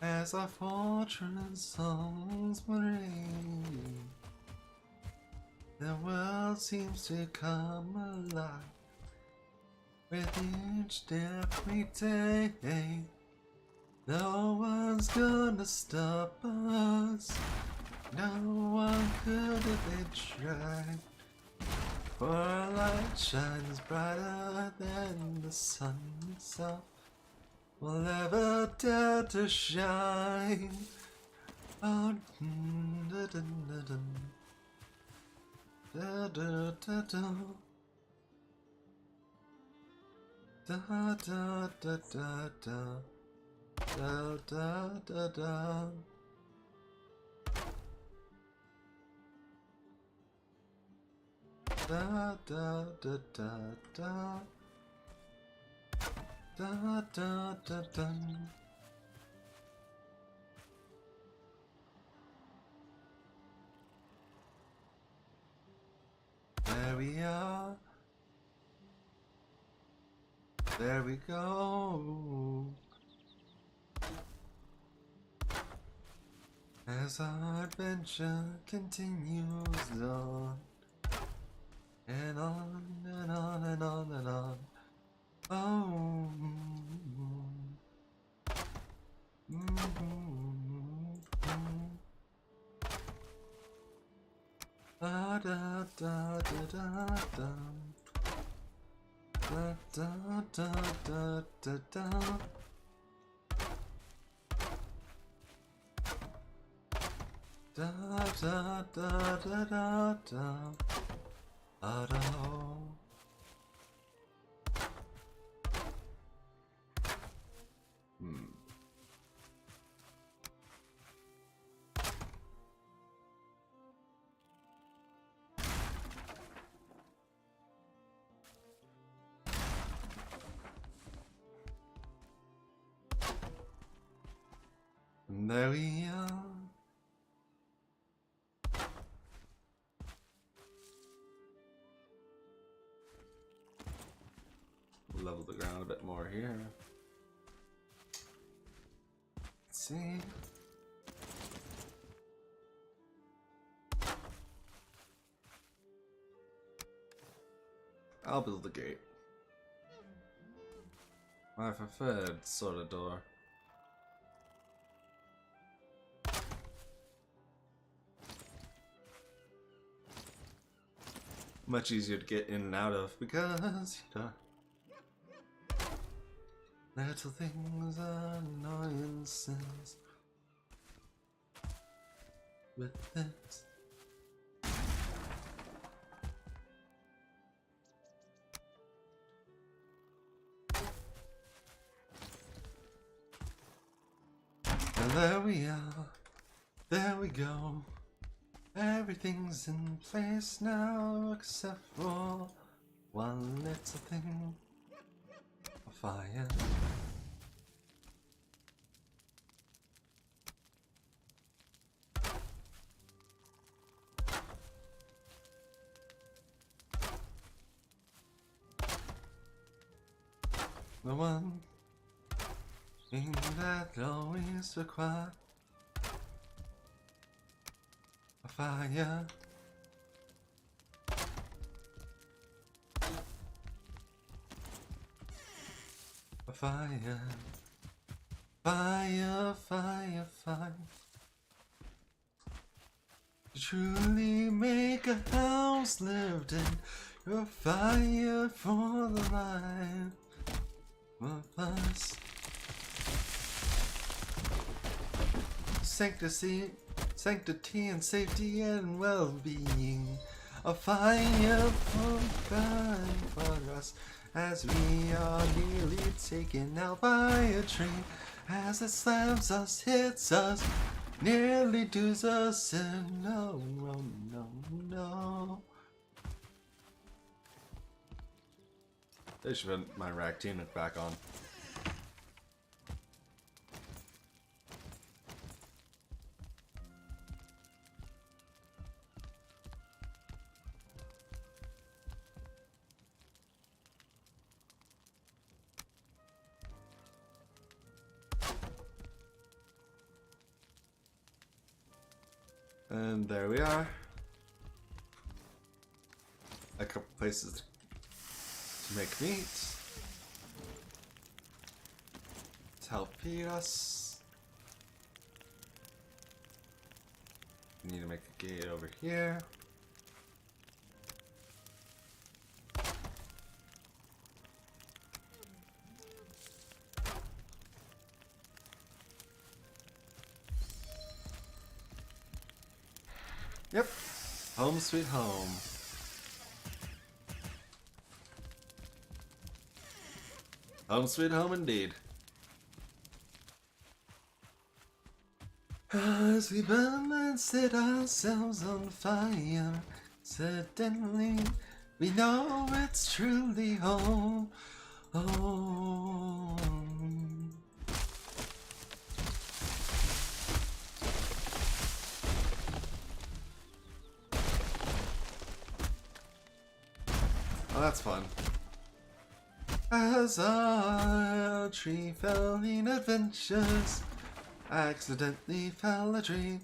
as our fortress songs ring. The world seems to come alive with each step we take. No one's gonna stop us. No one could if they tried. For our light shines brighter than the sun itself will ever dare to shine. Oh, da da da da da da da da da da da da. Da da da da. Da da da da da. Da da da da. There we are. There we go. As our adventure continues on, and on and on and on and on. Oh, da da da da da da da da da da da. Da da da da da da. Da. And there we are. Level the ground a bit more here. Let's see. I'll build the gate. My preferred sort of door. Much easier to get in and out of because you know, little things are annoyances with this. And there we are, there we go. Everything's in place now except for one little thing. A fire. The one thing that always requires a fire. A fire. Fire, fire, fire. To truly make a house lived in, a fire for the life of us. Sanctity and safety and well-being. A fire for God for us as we are nearly taken out by a tree. As it slams us, hits us, nearly does us in. No, no, no, no. They should put my rack team back on. And there we are. A couple places to make meat. To help feed us. We need to make a gate over here. Yep, home sweet home. Home sweet home indeed. As we burn and set ourselves on fire, suddenly we know it's truly home. Home. Oh, that's fun. As our tree felling adventures accidentally fell a tree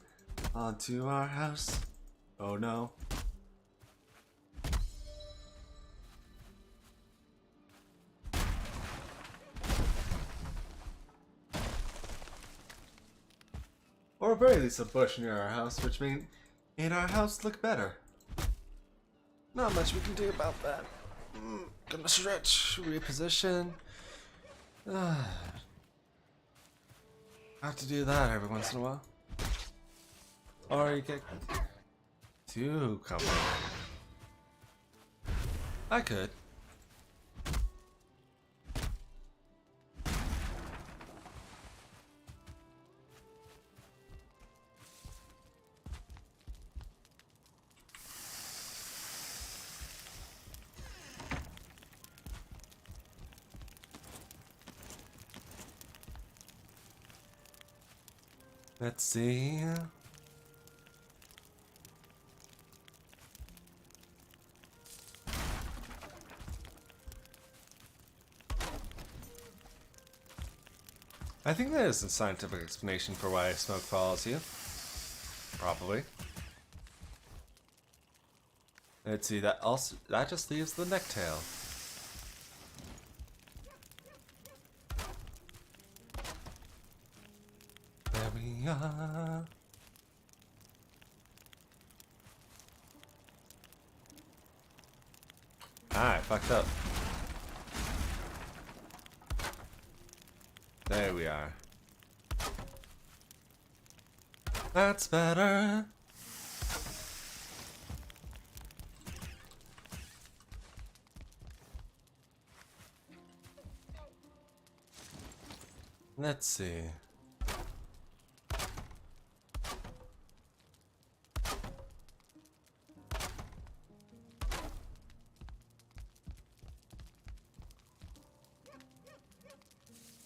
onto our house. Oh no. Or at very least a bush near our house, which made our house look better. Not much we can do about that. Gonna stretch, reposition. Have to do that every once in a while. Or you get two cover. I could. Let's see. I think there's a scientific explanation for why smoke follows you. Probably. Let's see, that just leaves the necktail. There we are. Ah, I fucked up. There we are. That's better. Let's see.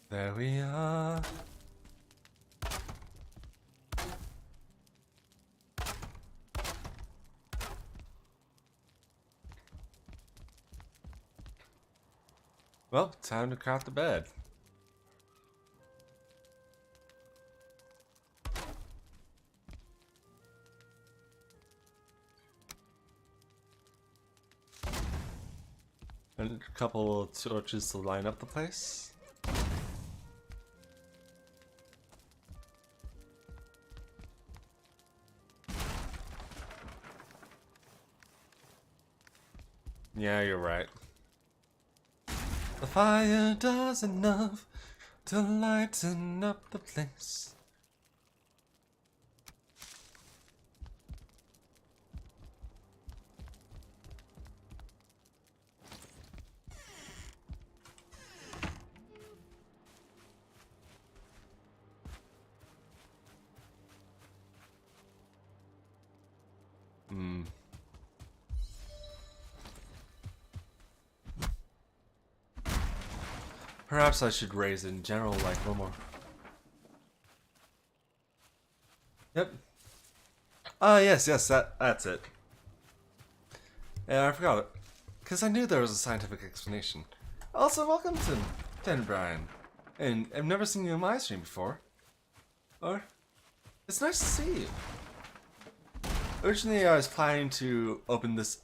There we are. Well, time to craft the bed. And a couple torches to line up the place. Yeah, you're right. The fire does enough to lighten up the place. Perhaps I should raise it in general, like one more. Yep. Ah, yes, that's it. Yeah, I forgot it. Because I knew there was a scientific explanation. Also, welcome to Den Brian. And I've never seen you in my stream before. Or, it's nice to see you. Originally, I was planning to open this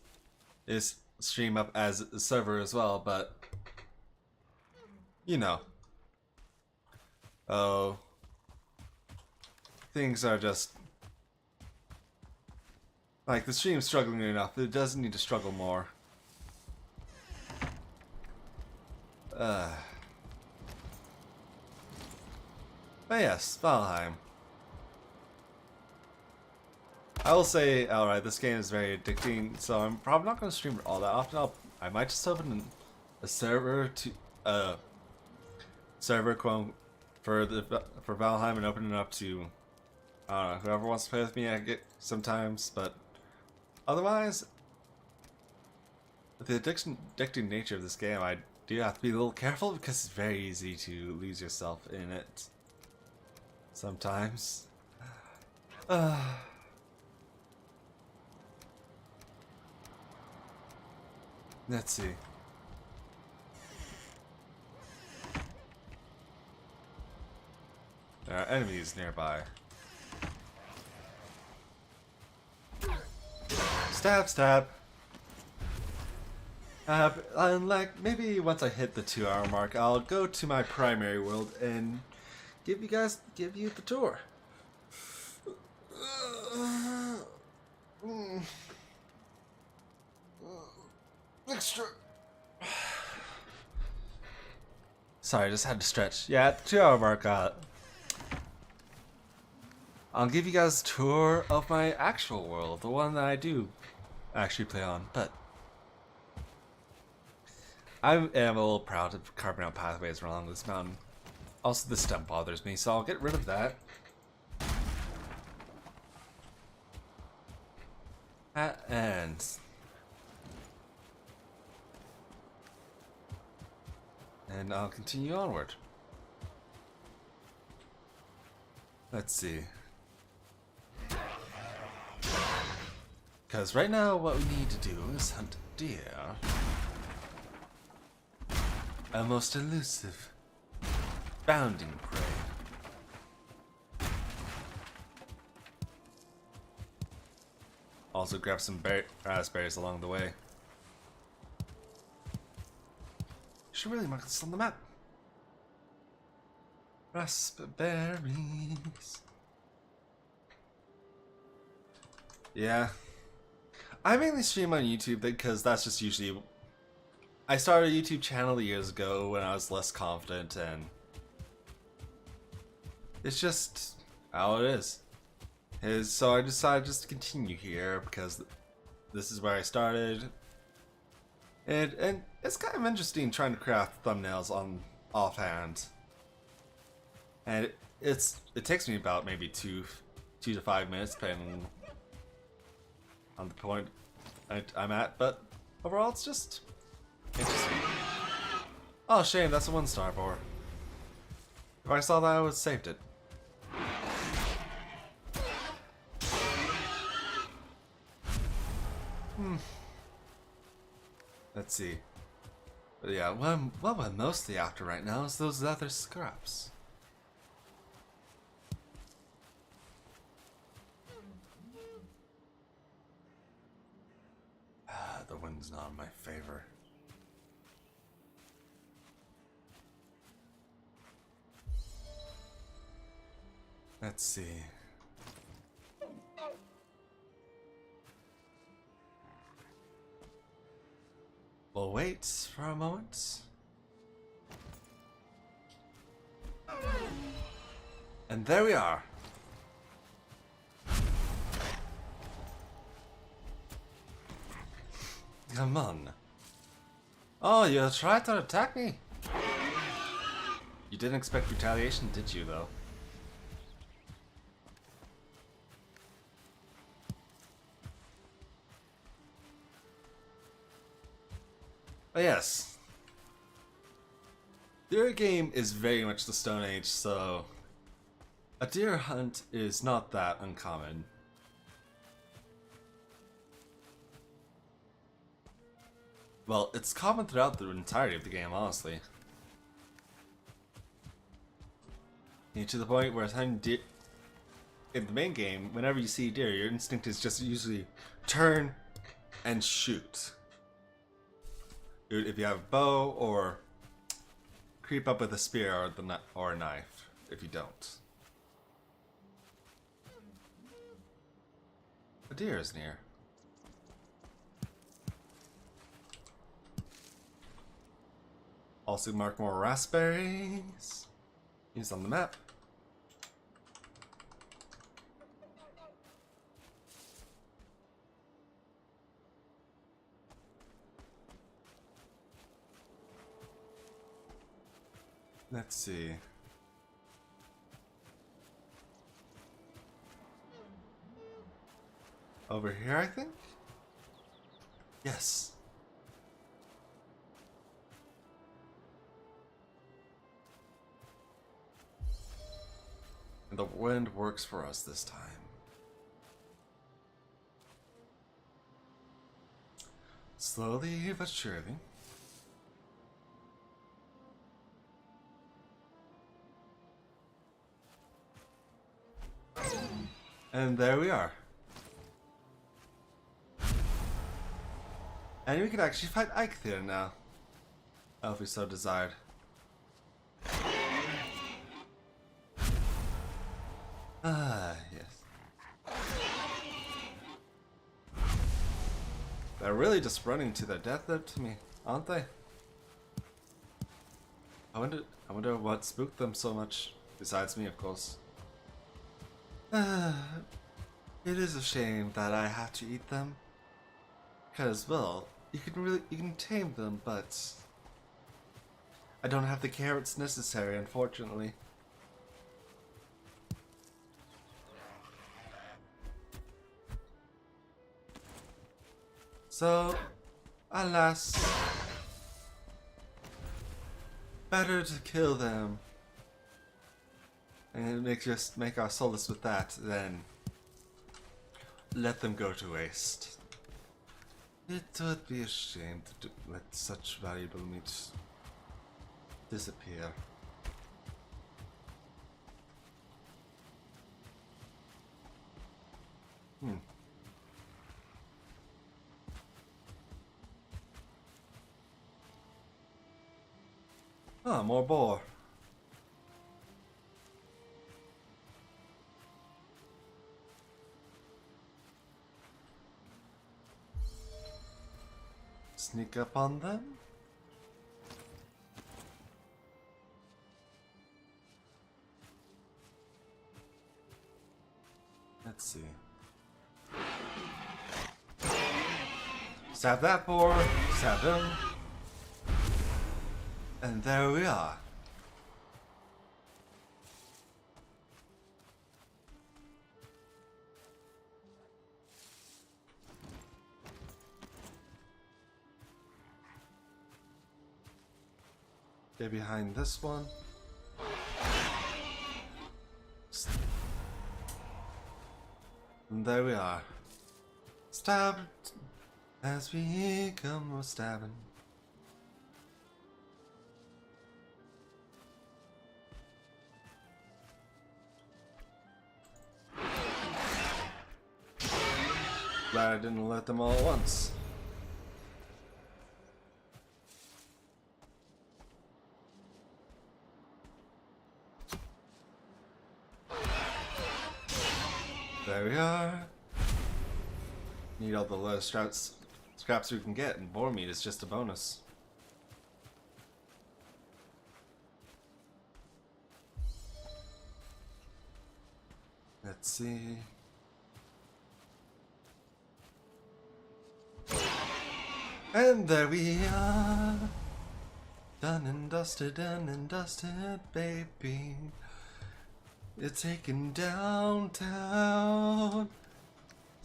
stream up as a server as well, but you know. Oh, things are just like the stream's struggling enough. It doesn't need to struggle more. But yes, Valheim. I will say, alright, this game is very addicting, so I'm probably not going to stream it all that often. I might just open a server to server for Valheim and open it up to whoever wants to play with me. I get sometimes, but otherwise, with the addicting nature of this game, I do have to be a little careful because it's very easy to lose yourself in it sometimes. Let's see. There are enemies nearby. Stab, stab. Like maybe once I hit the 2-hour mark, I'll go to my primary world and give you the tour. Extra. Sorry, I just had to stretch. Yeah, at the 2-hour mark, I'll give you guys a tour of my actual world, the one that I do actually play on, but I am a little proud of carving out pathways along this mountain. Also, the stump bothers me, so I'll get rid of that. And I'll continue onward. Let's see. Because right now what we need to do is hunt deer. A most elusive, bounding prey. Also grab some raspberries along the way. Should really mark this on the map. Raspberries. Yeah. I mainly stream on YouTube because that's just usually... I started a YouTube channel years ago when I was less confident, and it's just how it is. So I decided just to continue here because this is where I started. And it's kind of interesting trying to craft thumbnails on offhand. And it takes me about maybe two to 5 minutes depending on the point I'm at, but overall it's just interesting. Oh, shame, that's a 1-star boar. If I saw that, I would have saved it. Let's see. But yeah, what I'm mostly after right now is those other scraps. The wind's not in my favor. Let's see. We'll wait for a moment. And there we are. Come on. Oh, you tried to attack me? You didn't expect retaliation, did you, though? But yes. Deer game is very much the Stone Age, so a deer hunt is not that uncommon. Well, it's common throughout the entirety of the game, honestly. To the point where hunting deer in the main game, whenever you see deer, your instinct is just usually turn and shoot. If you have a bow, or creep up with a spear or a knife, if you don't. A deer is near. Also mark more raspberries. Use on the map. Let's see. Over here, I think? Yes. And the wind works for us this time. Slowly but surely. And there we are. And we can actually fight Ike there now. If we so desired. Ah, yes. They're really just running to their death there to me, aren't they? I wonder what spooked them so much. Besides me, of course. It is a shame that I have to eat them. Cause, well, you can tame them, but I don't have the carrots necessary, unfortunately. So, alas, better to kill them and make our solace with that than let them go to waste. It would be a shame to let such valuable meat disappear. Ah, more boar. Sneak up on them? Let's see. Stab that boar, stab him. And there we are. Get behind this one. And there we are. Stabbed as we come stabbing. Glad I didn't let them all at once. There we are. Need all the low scraps we can get, and boar meat is just a bonus. Let's see. And there we are. Done and dusted, baby. It's taken downtown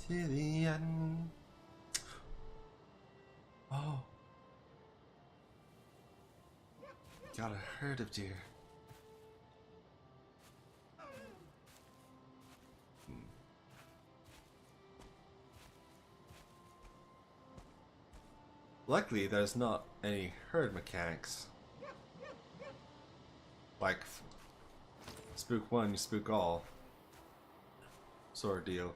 to the end. Oh. Got a herd of deer. Luckily, there's not any herd mechanics. Like, spook one, you spook all. Sort of deal.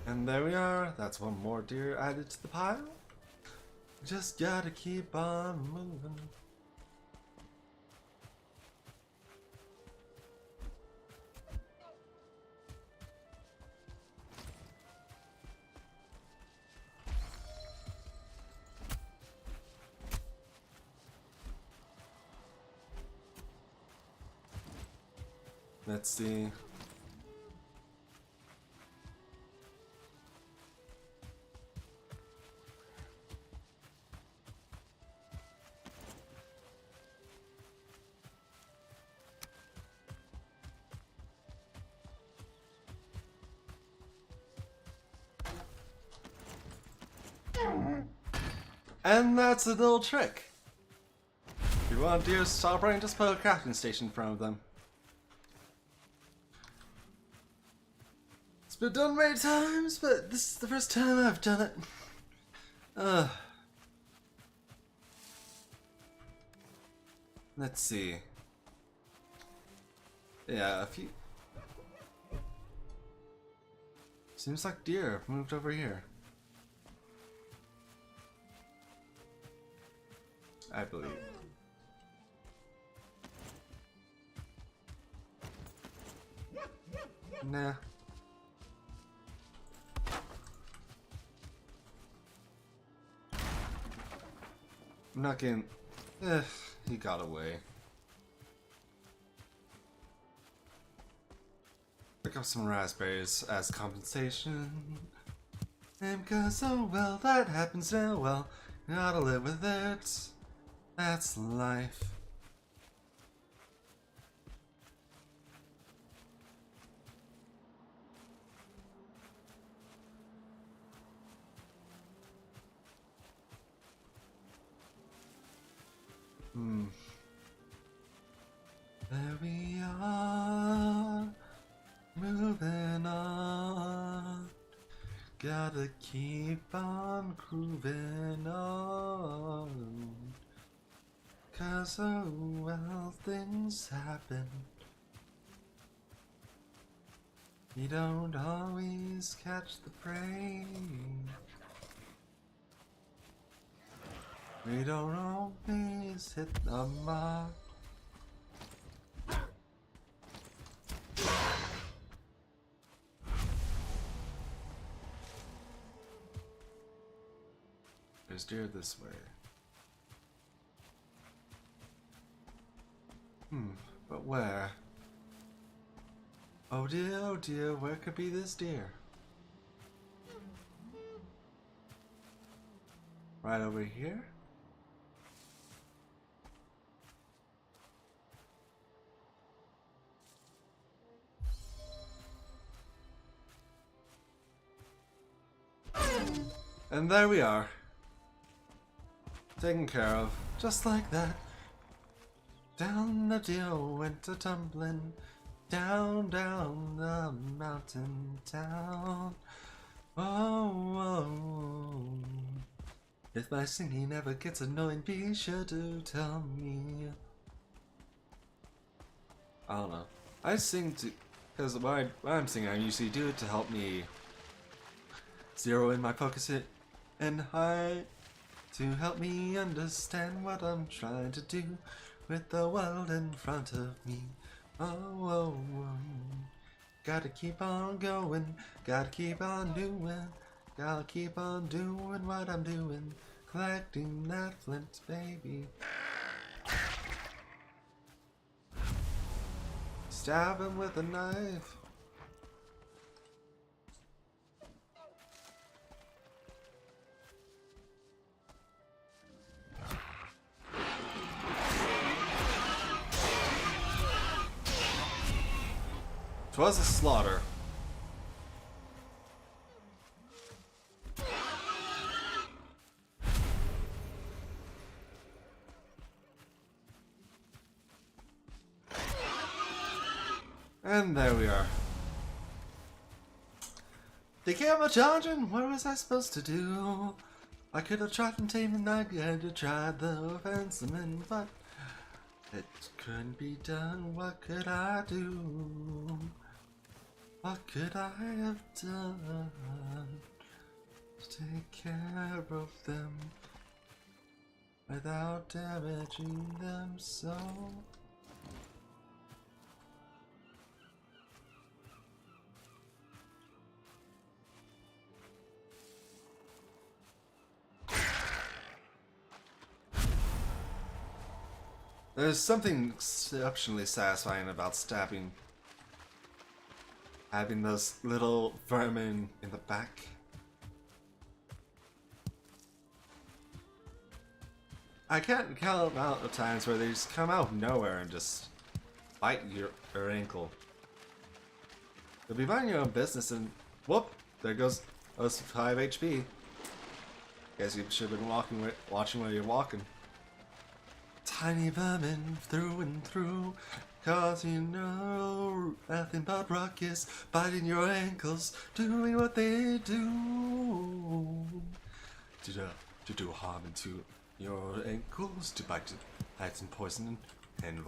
And there we are. That's one more deer added to the pile. Just gotta keep on moving. Let's see. And that's a little trick. If you want deer to stop running, just put a crafting station in front of them. It's been done many times, but this is the first time I've done it. Let's see. Yeah, a few. Seems like deer have moved over here. I believe. Nah. I'm not getting. He got away. Pick up some raspberries as compensation. And because, oh well, that happens now. Well, you gotta live with it. That's life. Gotta keep on grooving on. 'Cause oh well, things happen. You don't always catch the prey. We don't always hit the mark. There's deer this way. But where? Oh dear, where could be this deer? Right over here? And there we are. Taken care of. Just like that. Down the deer went a tumbling. Down the mountain down. Oh. If my singing ever gets annoying, be sure to tell me. I don't know. I sing to... Because when I'm singing, I usually do it to help me zero in my focus hit and high. To help me understand what I'm trying to do with the world in front of me. Oh. Gotta keep on going, gotta keep on doing, gotta keep on doing what I'm doing, collecting that flint, baby. Stab him with a knife. Twas a slaughter. And there we are. They came up charging. What was I supposed to do? I could have tried and tamed the had to try the fenceman, but it couldn't be done. What could I do? What could I have done to take care of them without damaging them so? There's something exceptionally satisfying about stabbing. Having those little vermin in the back. I can't count the amount of times where they just come out of nowhere and just bite your ankle. You'll be minding your own business and whoop! There goes 5 HP. Guess you should have been watching where you're walking. Tiny vermin through and through, cause you know nothing but ruckus, biting your ankles, doing what they do. To do harm into your ankles, to bite, hide some poison, and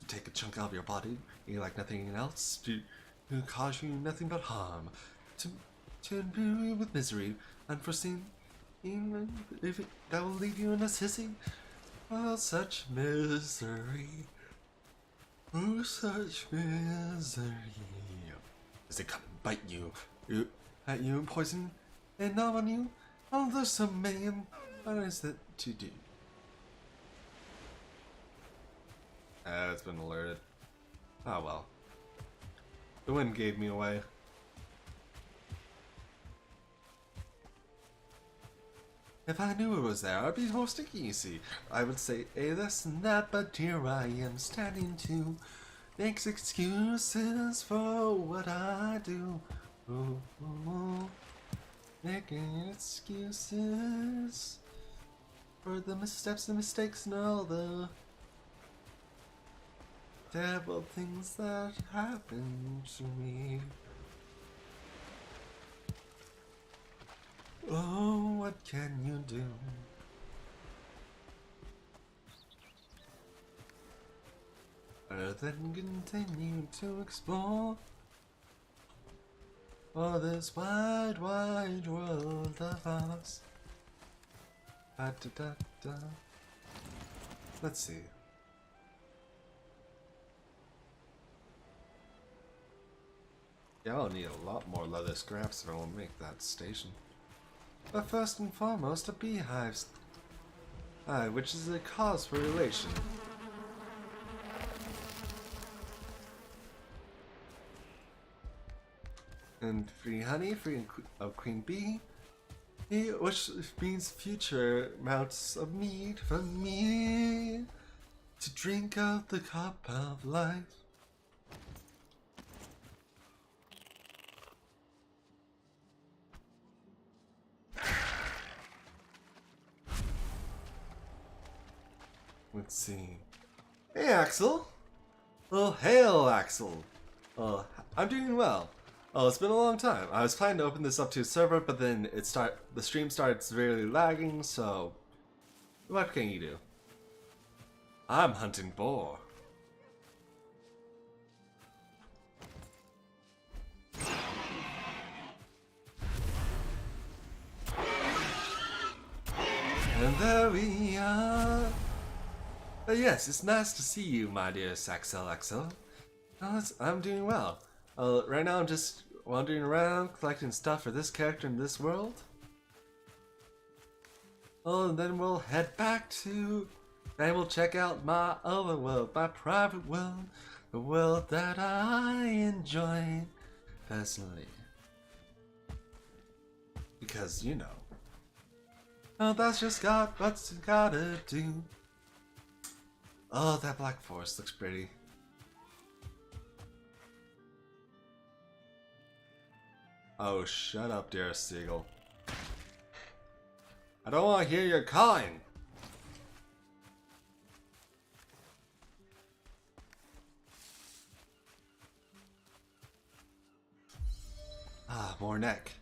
take a chunk out of your body, you like nothing else, to cause you nothing but harm, to imbue you with misery, unforeseen. Even if that will leave you in a sissy. Oh, such misery. Oh, such misery. As they come and bite you, at you, poison, and numb on you. Oh, there's some man. What is that to do? It's been alerted. Oh well. The wind gave me away. If I knew it was there, I'd be more sticky, you see. I would say this and that, but here I am standing to make excuses for what I do. Ooh, making excuses for the missteps and mistakes and all the terrible things that happened to me. Oh, what can you do? Other than continue to explore all this wide, wide world of ours. Da, da, da, da. Let's see. Yeah, I'll need a lot more leather scraps if I will make that station. But first and foremost, a beehive, which is a cause for relation. And free honey, free of queen bee, which means future amounts of mead for me to drink out the cup of life. Let's see. Hey, Axel. Oh, hail, Axel. I'm doing well. Oh, it's been a long time. I was planning to open this up to a server, but then the stream started severely lagging, so what can you do? I'm hunting boar. And there we are. Yes, it's nice to see you, my dear Axel. I'm doing well. Right now I'm just wandering around, collecting stuff for this character in this world. Oh, and then we'll head back to... and we'll check out my other world, my private world. The world that I enjoy, personally. Because, you know. Oh, that's just what's gotta do. Oh, that black forest looks pretty. Oh, shut up, dear seagull. I don't want to hear your calling. Ah, more neck.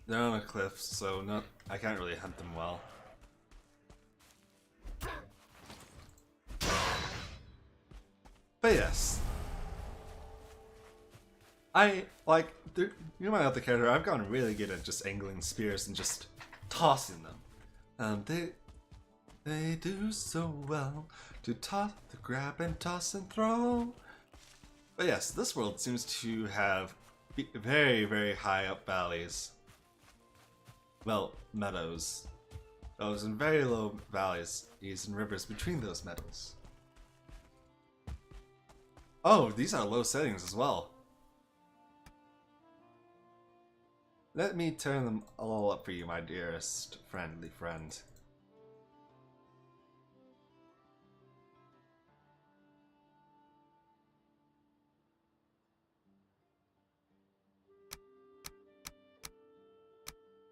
They're on a cliff, so I can't really hunt them well. But yes, you're my other character. I've gotten really good at just angling spears and just tossing them. They do so well to toss, to grab and toss and throw. But yes, this world seems to have very, very high up valleys. Well, meadows. Those and very low valleys, and rivers between those meadows. Oh, these are low settings as well. Let me turn them all up for you, my dearest friendly friend.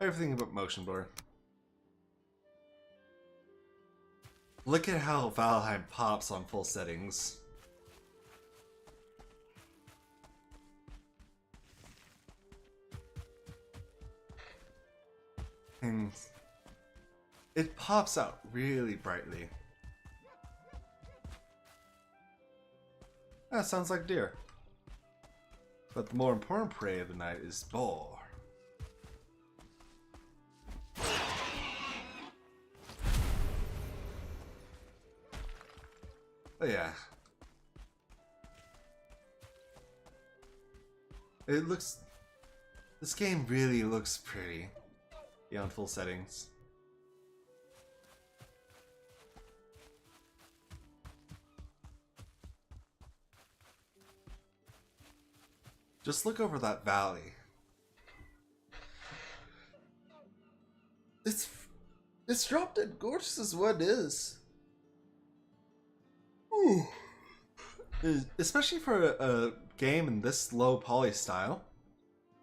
Everything but motion blur. Look at how Valheim pops on full settings. And it pops out really brightly. That sounds like deer. But the more important prey of the night is boar. But yeah. This game really looks pretty. On full settings. Just look over that valley. It's drop dead gorgeous as what it is. Ooh. Especially for a game in this low poly style.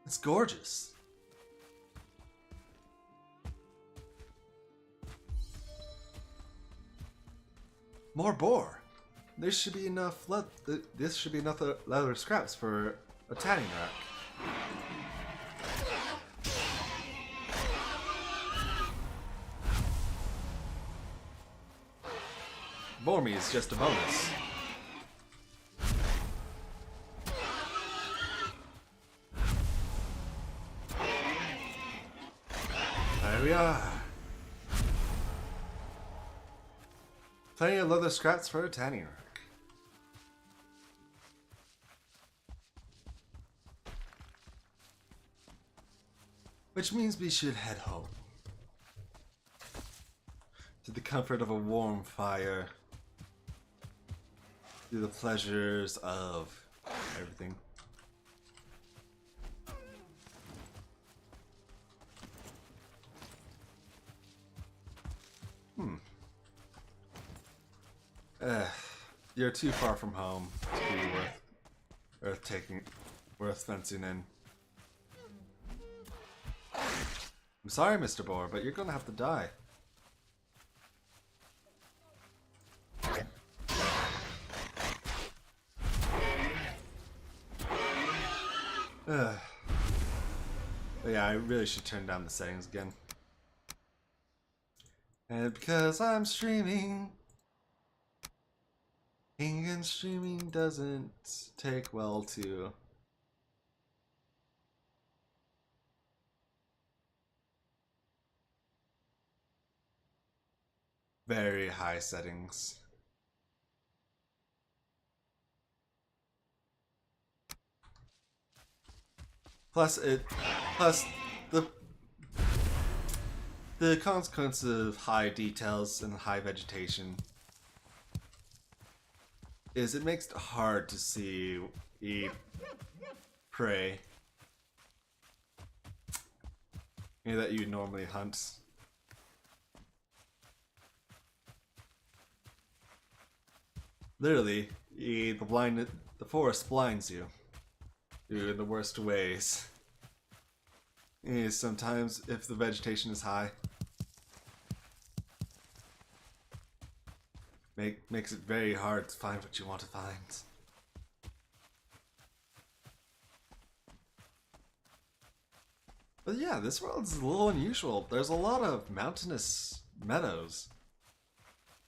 It's gorgeous. More boar. There should be enough. This should be enough leather scraps for a tanning rack. Boar meat is just a bonus. There we are. Plenty of leather scraps for a tanning rack. Which means we should head home. To the comfort of a warm fire. To the pleasures of everything. You're too far from home to be worth fencing in. I'm sorry, Mr. Boar, but you're gonna have to die. But yeah, I really should turn down the settings again. And because I'm streaming, and streaming doesn't take well to very high settings. Plus the consequence of high details and high vegetation is it makes it hard to see prey that you normally hunt. Literally, the forest blinds you in the worst ways. Sometimes, if the vegetation is high, makes it very hard to find what you want to find. But yeah, this world's a little unusual. There's a lot of mountainous meadows.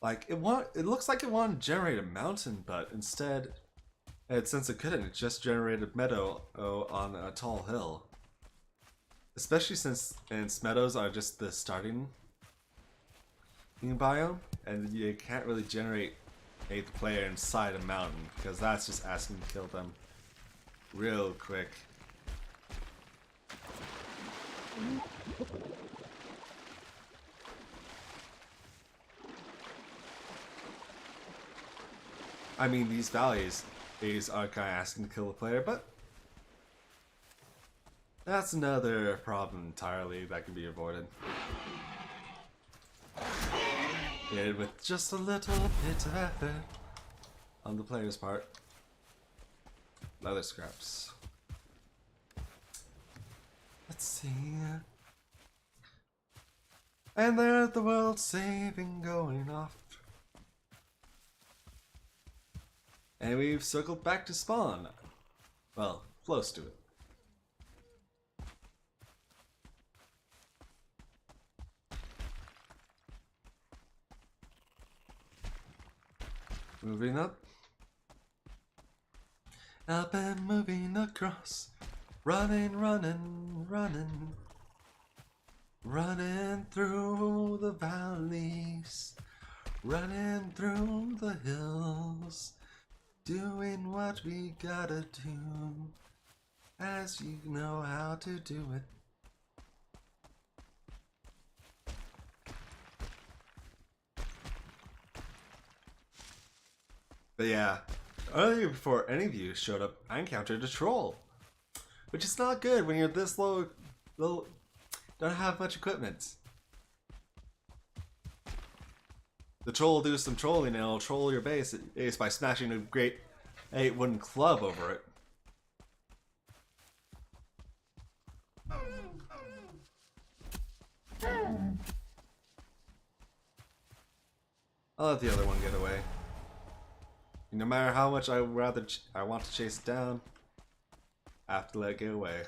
Like it looks like it wanted to generate a mountain, but instead, since it couldn't, it just generated meadow on a tall hill. Especially since meadows are just the starting biome, and you can't really generate the player inside a mountain because that's just asking to kill them real quick. I mean, these valleys are kind of asking to kill the player, but that's another problem entirely that can be avoided. Yeah, with just a little bit of effort on the player's part. Leather scraps. Let's see. And there's the world saving going off. And we've circled back to spawn. Well, close to it. Moving up. Up and moving across. Running, running, running. Running through the valleys. Running through the hills. Doing what we gotta do. As you know how to do it. But yeah, earlier before any of you showed up, I encountered a troll. Which is not good when you're this low, don't have much equipment. The troll will do some trolling and it'll troll your base by smashing a great wooden club over it. I'll let the other one get away. No matter how much I want to chase it down, I have to let it get away.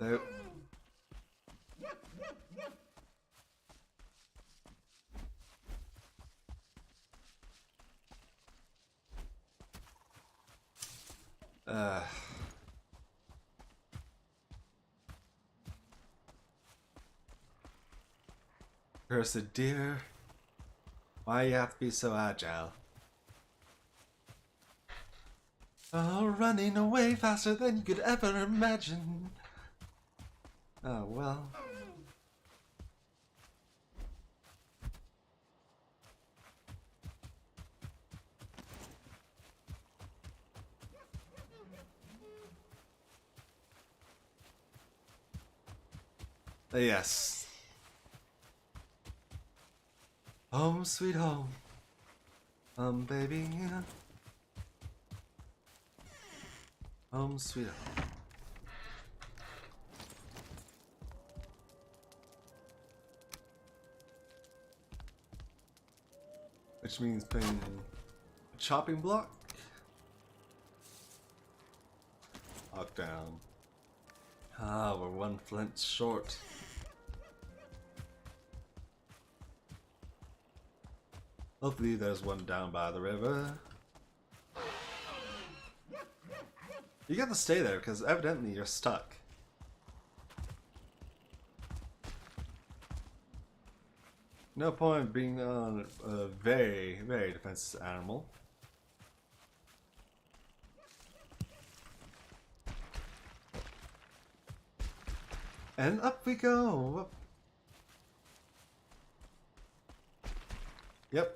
Nope. Cursed deer. Why you have to be so agile? Oh, running away faster than you could ever imagine. Oh, well. Yes. Home sweet home. Baby. Home sweet home. Which means putting a chopping block. Lock down. Ah, we're one flint short. Hopefully there's one down by the river. You gotta stay there because evidently you're stuck. No point being on a very, very defensive animal. And up we go. Yep.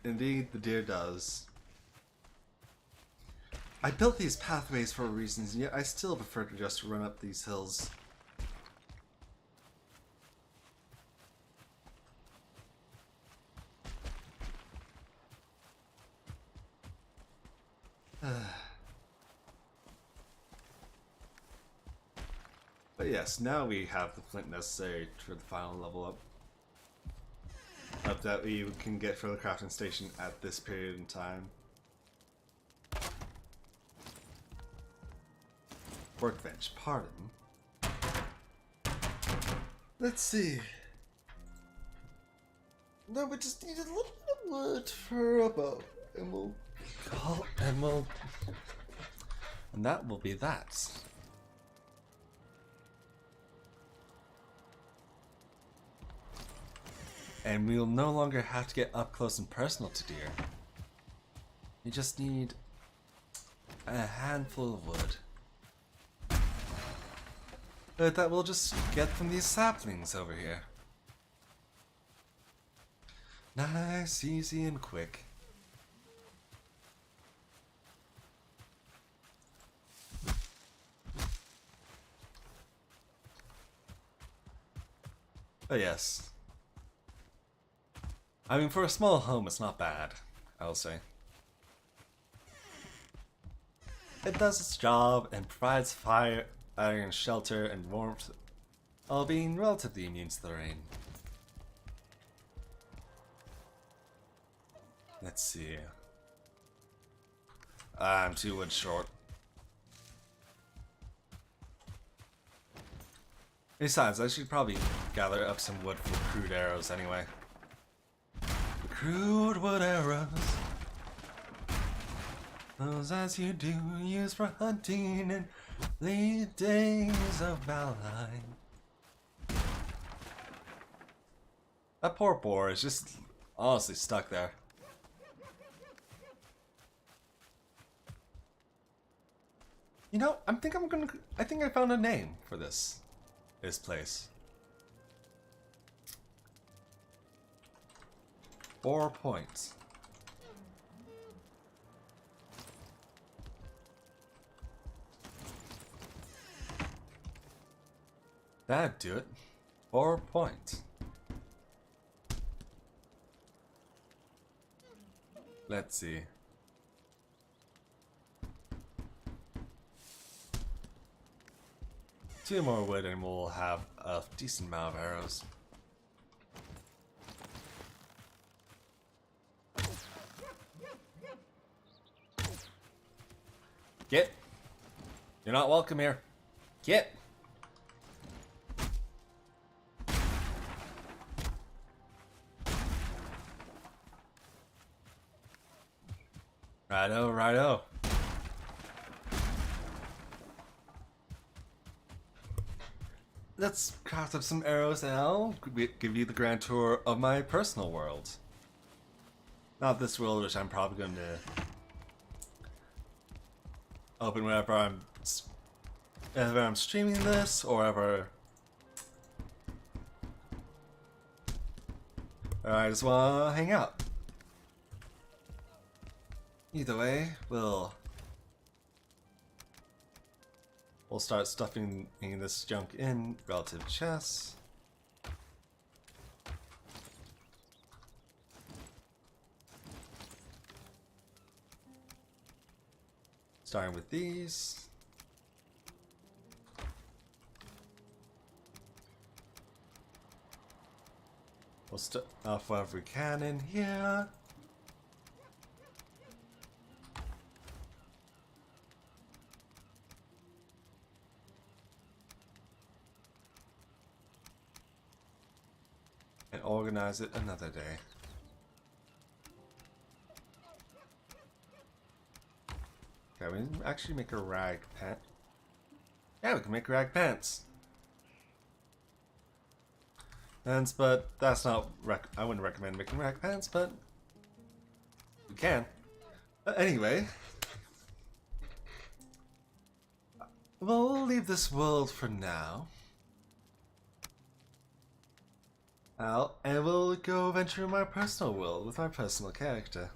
Indeed, the deer does. I built these pathways for reasons, yet I still prefer to just run up these hills. But yes, now we have the flint necessary for the final level up. That we can get for the crafting station at this period in time. Workbench, pardon. Let's see. No, we just need a little bit of wood for a bow. And we'll call emerald. And that will be that. And we'll no longer have to get up close and personal to deer. You just need a handful of wood. That we'll just get from these saplings over here. Nice, easy, and quick. But yes. I mean, for a small home, it's not bad, I'll say. It does its job and provides fire, iron, shelter, and warmth, while being relatively immune to the rain. Let's see. I'm 2 wood short. Besides, I should probably gather up some wood for crude arrows anyway. Crude wood arrows, those as you do use for hunting in the days of Valheim. That poor boar is just honestly stuck there. You know, I think I found a name for this place. 4 points. That'd do it. 4 points. Let's see. Two more wood and we'll have a decent amount of arrows. Get! You're not welcome here. Get! Righto, righto. Let's craft up some arrows and I'll give you the grand tour of my personal world. Not this world, which I'm probably going to open whenever I'm streaming this or ever. Or I just want to hang out. Either way, we'll start stuffing this junk in relative chests. Starting with these. We'll stuff whatever we can in here. And organize it another day. Okay, we can actually make a rag pant. Yeah, we can make rag pants. But that's not I wouldn't recommend making rag pants, but we can. Anyway, we'll leave this world for now. And we'll go venture in my personal world with my personal character.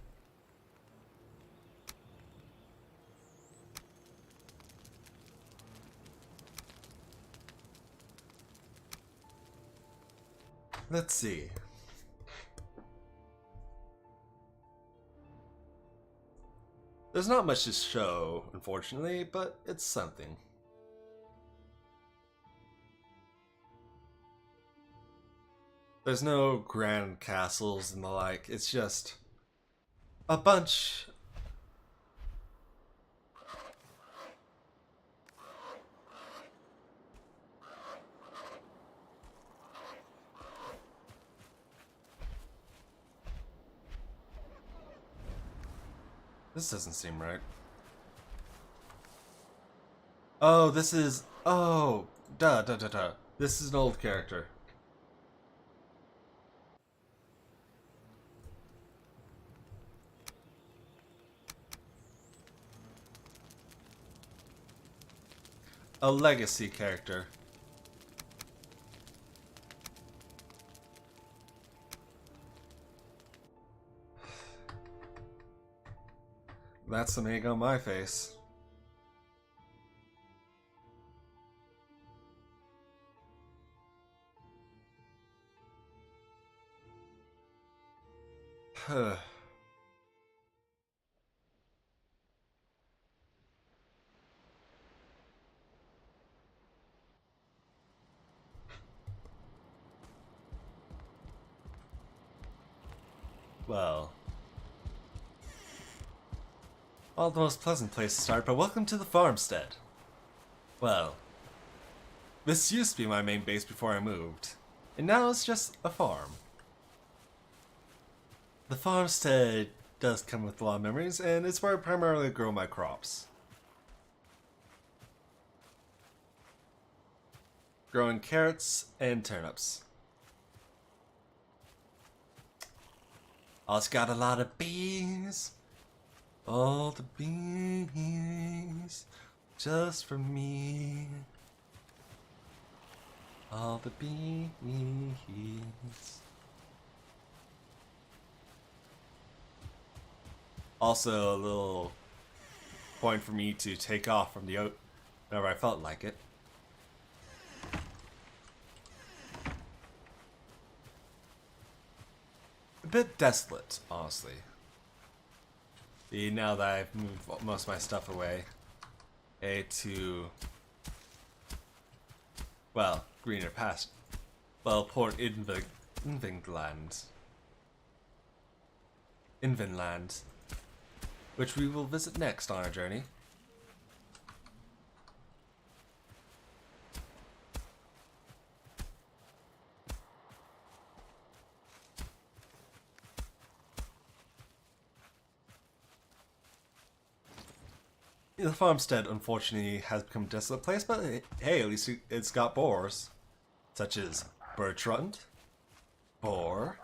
Let's see. There's not much to show, unfortunately, but it's something. There's no grand castles and the like, it's just a bunch. This doesn't seem right. Oh, this is... Oh, duh. This is an old character. A legacy character. That's some egg on my face. Huh. Well, not the most pleasant place to start, but welcome to the farmstead. Well, this used to be my main base before I moved, and now it's just a farm. The farmstead does come with a lot of memories, and it's where I primarily grow my crops. Growing carrots and turnips. Oh, it's got a lot of bees. All the bees, just for me. All the bees. Also, a little point for me to take off from the oat whenever I felt like it. bit desolate, honestly. Now that I've moved most of my stuff away, to, well, greener past, well, Port Invinland, which we will visit next on our journey. The farmstead, unfortunately, has become a desolate place, but hey, at least it's got boars, such as Bertrand, Boar,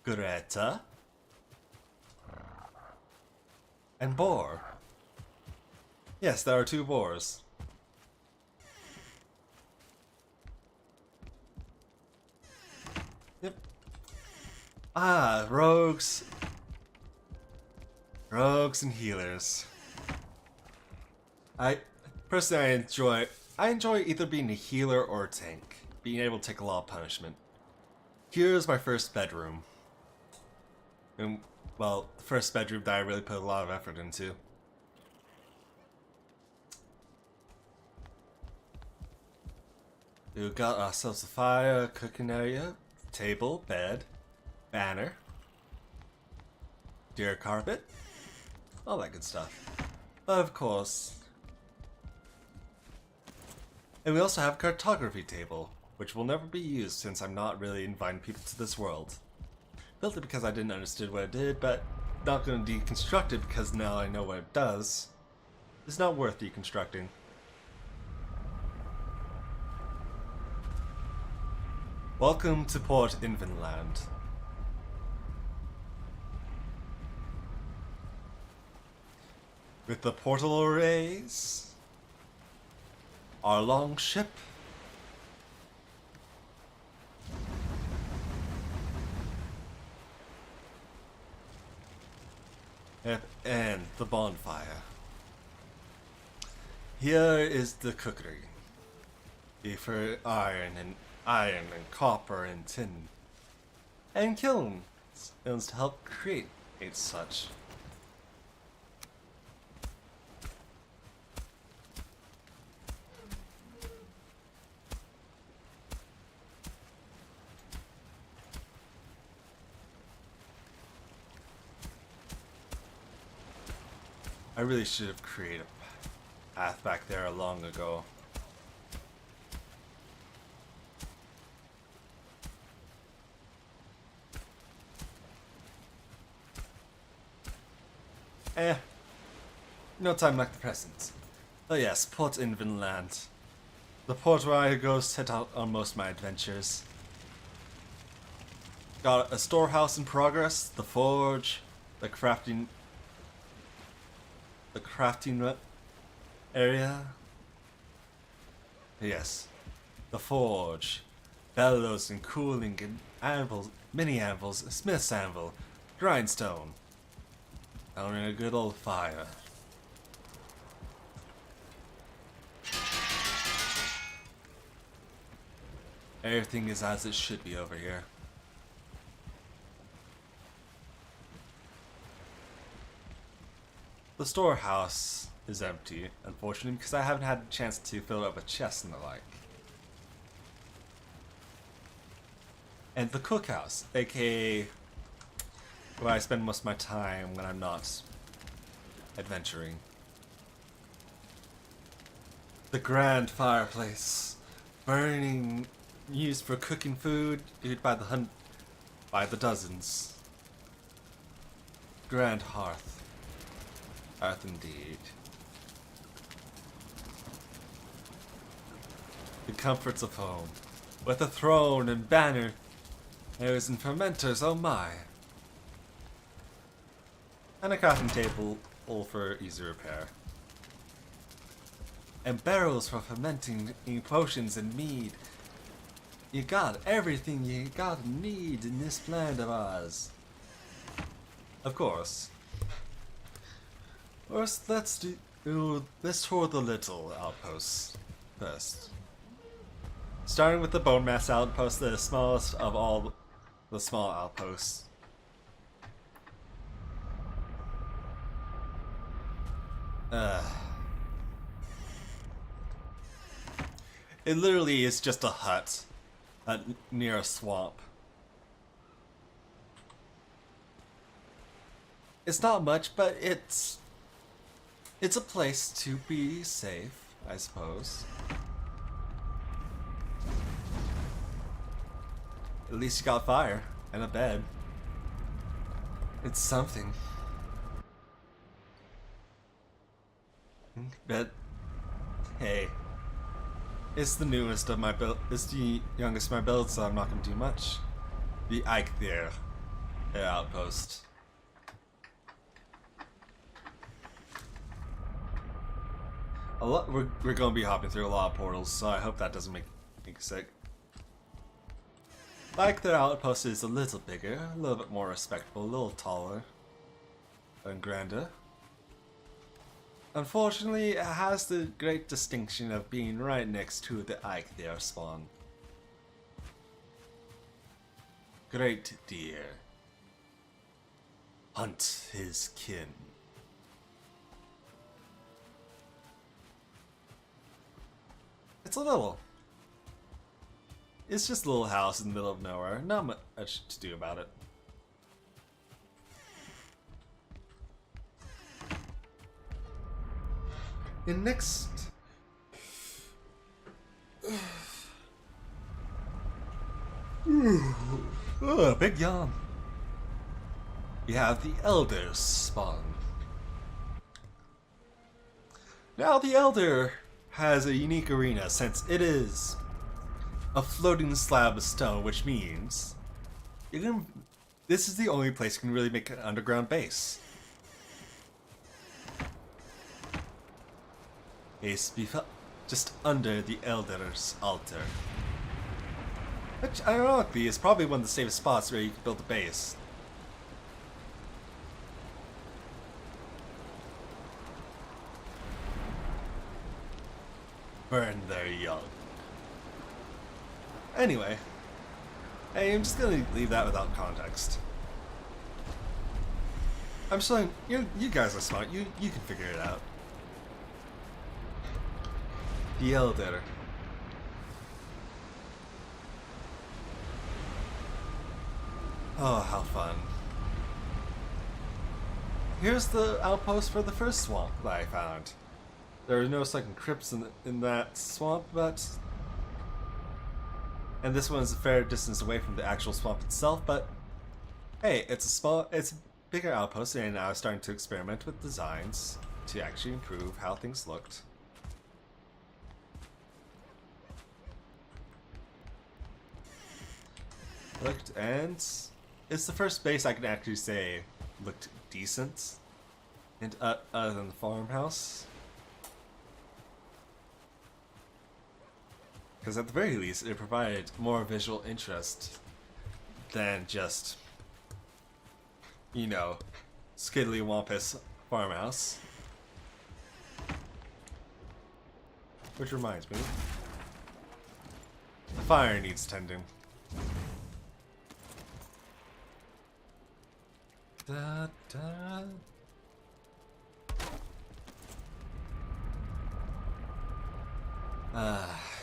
Greta, and Boar. Yes, there are 2 boars. Yep. Ah, rogues. Rogues and healers. I enjoy either being a healer or a tank, being able to take a lot of punishment. Here's my first bedroom. And, well, the first bedroom that I really put a lot of effort into. We got ourselves a fire, cooking area, table, bed, banner, deer carpet, all that good stuff. Of course. And we also have a cartography table, which will never be used since I'm not really inviting people to this world. Built it because I didn't understand what it did, but not going to deconstruct it because now I know what it does. It's not worth deconstructing. Welcome to Port Invinland. With the portal arrays, our long ship, and the bonfire. Here is the cookery, for iron and copper and tin, and kilns to help create such. I really should have created a path back there long ago. No time like the present. Oh yes, Port Invinland. The port where I go set out on most of my adventures. Got a storehouse in progress, the forge, the crafting area. Yes, the forge, bellows and cooling and anvils, mini anvils, a smith's anvil, grindstone, and a good old fire. Everything is as it should be over here. The storehouse is empty, unfortunately, because I haven't had a chance to fill it up with chests and the like. And the cookhouse, aka where I spend most of my time when I'm not adventuring. The grand fireplace, burning, used for cooking food, by the dozens. Grand hearth. Earth indeed. The comforts of home, with a throne and banners and fermenters, oh my. And a crafting table, all for easy repair. And barrels for fermenting potions and mead. You got everything you gotta need in this land of ours. Of course. First, let's tour the little outposts first. Starting with the bone mass outpost, the smallest of all the small outposts. It literally is just a hut near a swamp. It's not much, but it's a place to be safe, I suppose. At least you got fire and a bed. It's something. But hey, it's the newest of my build. It's the youngest of my builds, so I'm not gonna do much. The Eikthyr outpost. A lot. We're gonna be hopping through a lot of portals, so I hope that doesn't make me sick. Eikthyr outpost is a little bigger, a little bit more respectable, a little taller and grander. Unfortunately, it has the great distinction of being right next to the Eikthyr spawn. Great deer. Hunt his kin. It's just a little house in the middle of nowhere. Not much to do about it. And next... big yawn. We have the Elder's spawn. Now the Elder has a unique arena since it is a floating slab of stone, which means this is the only place you can really make an underground base. Base be just under the Elder's altar. Which, ironically, is probably one of the safest spots where you can build a base. Burn their young. Anyway, hey, I'm just gonna leave that without context. I'm showing you guys are smart. You can figure it out. The Elder. Oh, how fun. Here's the outpost for the first swamp that I found. There are no second crypts in that swamp, but... And this one is a fair distance away from the actual swamp itself, but... Hey, it's a bigger outpost, and I was starting to experiment with designs to actually improve how things looked. And it's the first base I can actually say looked decent, and other than the farmhouse. Because at the very least, it provided more visual interest than just, you know, skiddly wampus farmhouse. Which reminds me, the fire needs tending. Da, da.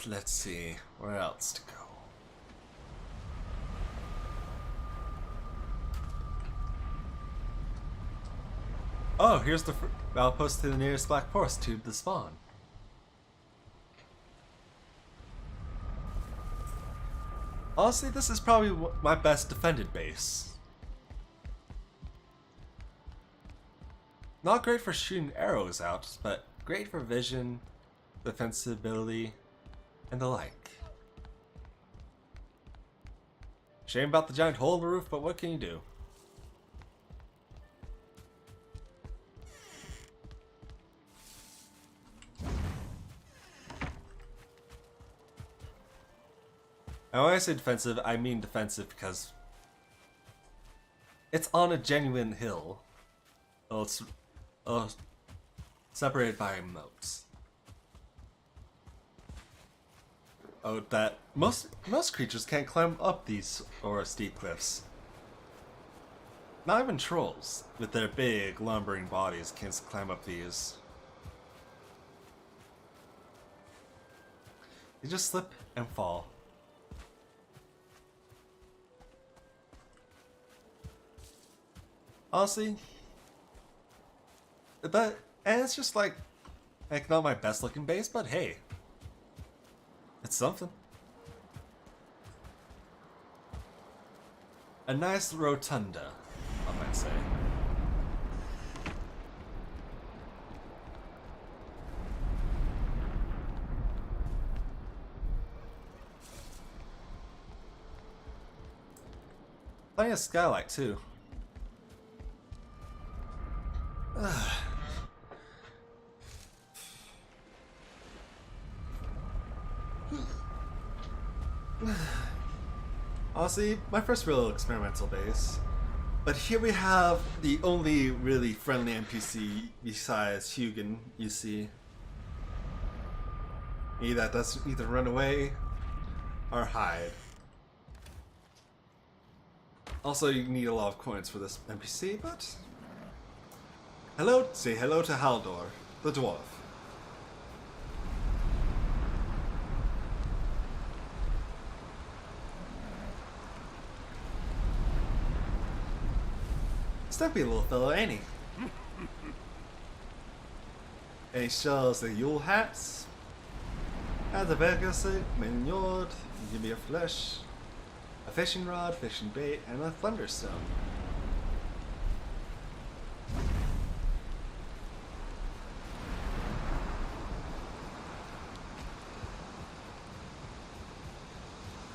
Let's see, where else to go? Oh, here's the outpost to the nearest Black Forest tube, the spawn. Honestly, this is probably my best defended base. Not great for shooting arrows out, but great for vision, defensibility, and the like. Shame about the giant hole in the roof, but what can you do? And when I say defensive, I mean defensive because it's on a genuine hill. Well, it's separated by moats. Oh, that most creatures can't climb up these or steep cliffs. Not even trolls, with their big, lumbering bodies, can't climb up these. They just slip and fall. Honestly, but and it's just like not my best looking base, but hey, it's something. A nice rotunda, I might say. Plenty of skylight too. Honestly, my first real experimental base. But here we have the only really friendly NPC besides Hugin you see. He that does either run away or hide. Also, you need a lot of coins for this NPC, but... Say hello to Haldor, the dwarf. Stumpy little fellow, ain't he? And he sells the Yule hats, and the backseat, Mignard, give me a flesh, a fishing rod, fishing bait, and a thunderstone.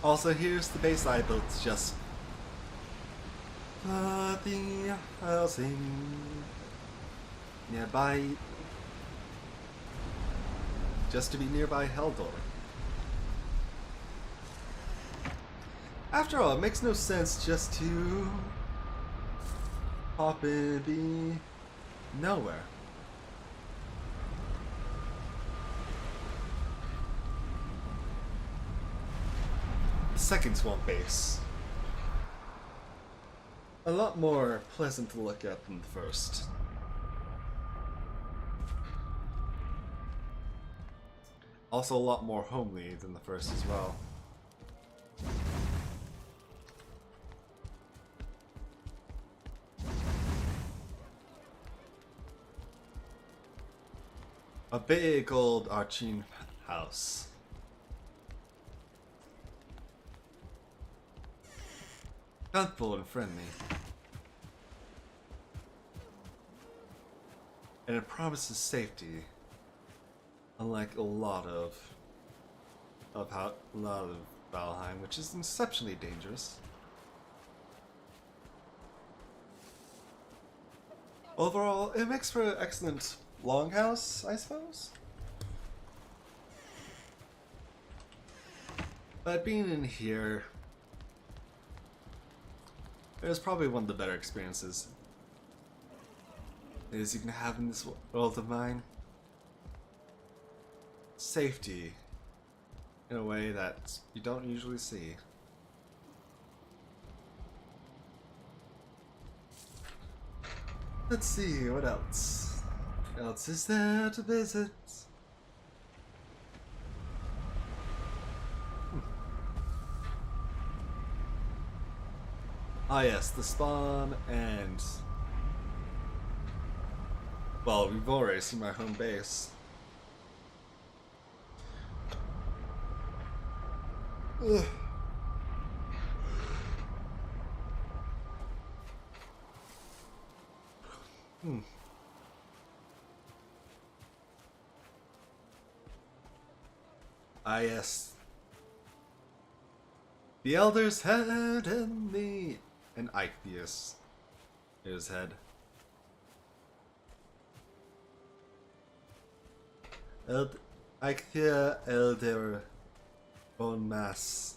Also, here's the base I built just the housing nearby, just to be nearby Haldor. After all, it makes no sense just to pop in the nowhere. Second swamp base. A lot more pleasant to look at than the first. Also a lot more homely than the first as well. A big old arching house. Comfortable and friendly. And it promises safety, unlike a lot of Valheim, which is exceptionally dangerous. Overall, it makes for an excellent longhouse, I suppose. But being in here, it was probably one of the better experiences as you can have in this world of mine. Safety in a way that you don't usually see. Let's see, what else? What else is there to visit? Ah yes, the spawn and... Well, we've already seen my home base. Ugh. Ah yes. The Elder's head and Ichthus. His head. Ichthia Elder Bone Mass.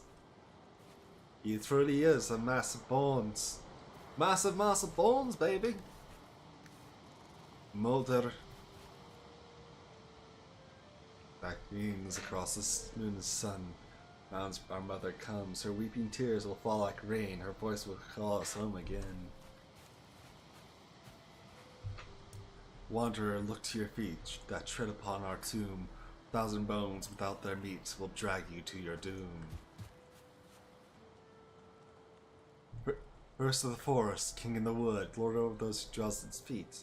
He truly is a mass of bones. Massive mass of bones, baby! Molder. Black beams across the moon's sun. Our mother comes, her weeping tears will fall like rain, her voice will call us home again. Wanderer, look to your feet, that tread upon our tomb. 1,000 bones without their meat will drag you to your doom. First of the forest, king in the wood, lord over those who dwells its feet.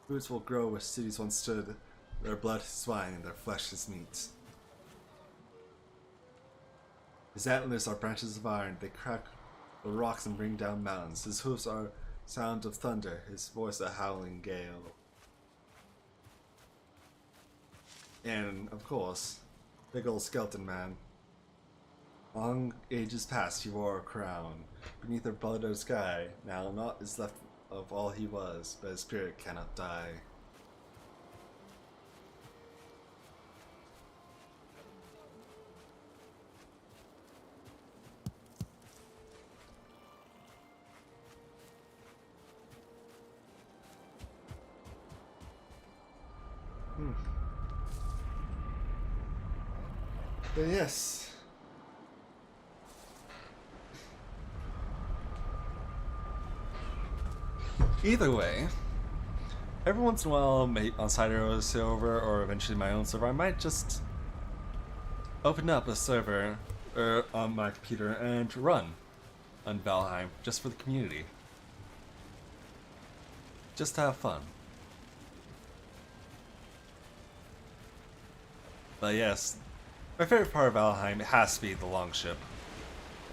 Roots will grow where cities once stood, their blood is wine and their flesh is meat. His antlers are branches of iron, they crack the rocks and bring down mountains. His hoofs are sound of thunder, his voice a howling gale. And, of course, big old skeleton man. Long ages past he wore a crown. Beneath a blooded sky, now naught is left of all he was, but his spirit cannot die. But yes. Either way, every once in a while, on Cidereal's server or eventually my own server, I might just open up a server on my computer and run on Valheim just for the community. Just to have fun. But yes, my favorite part of Valheim has to be the longship.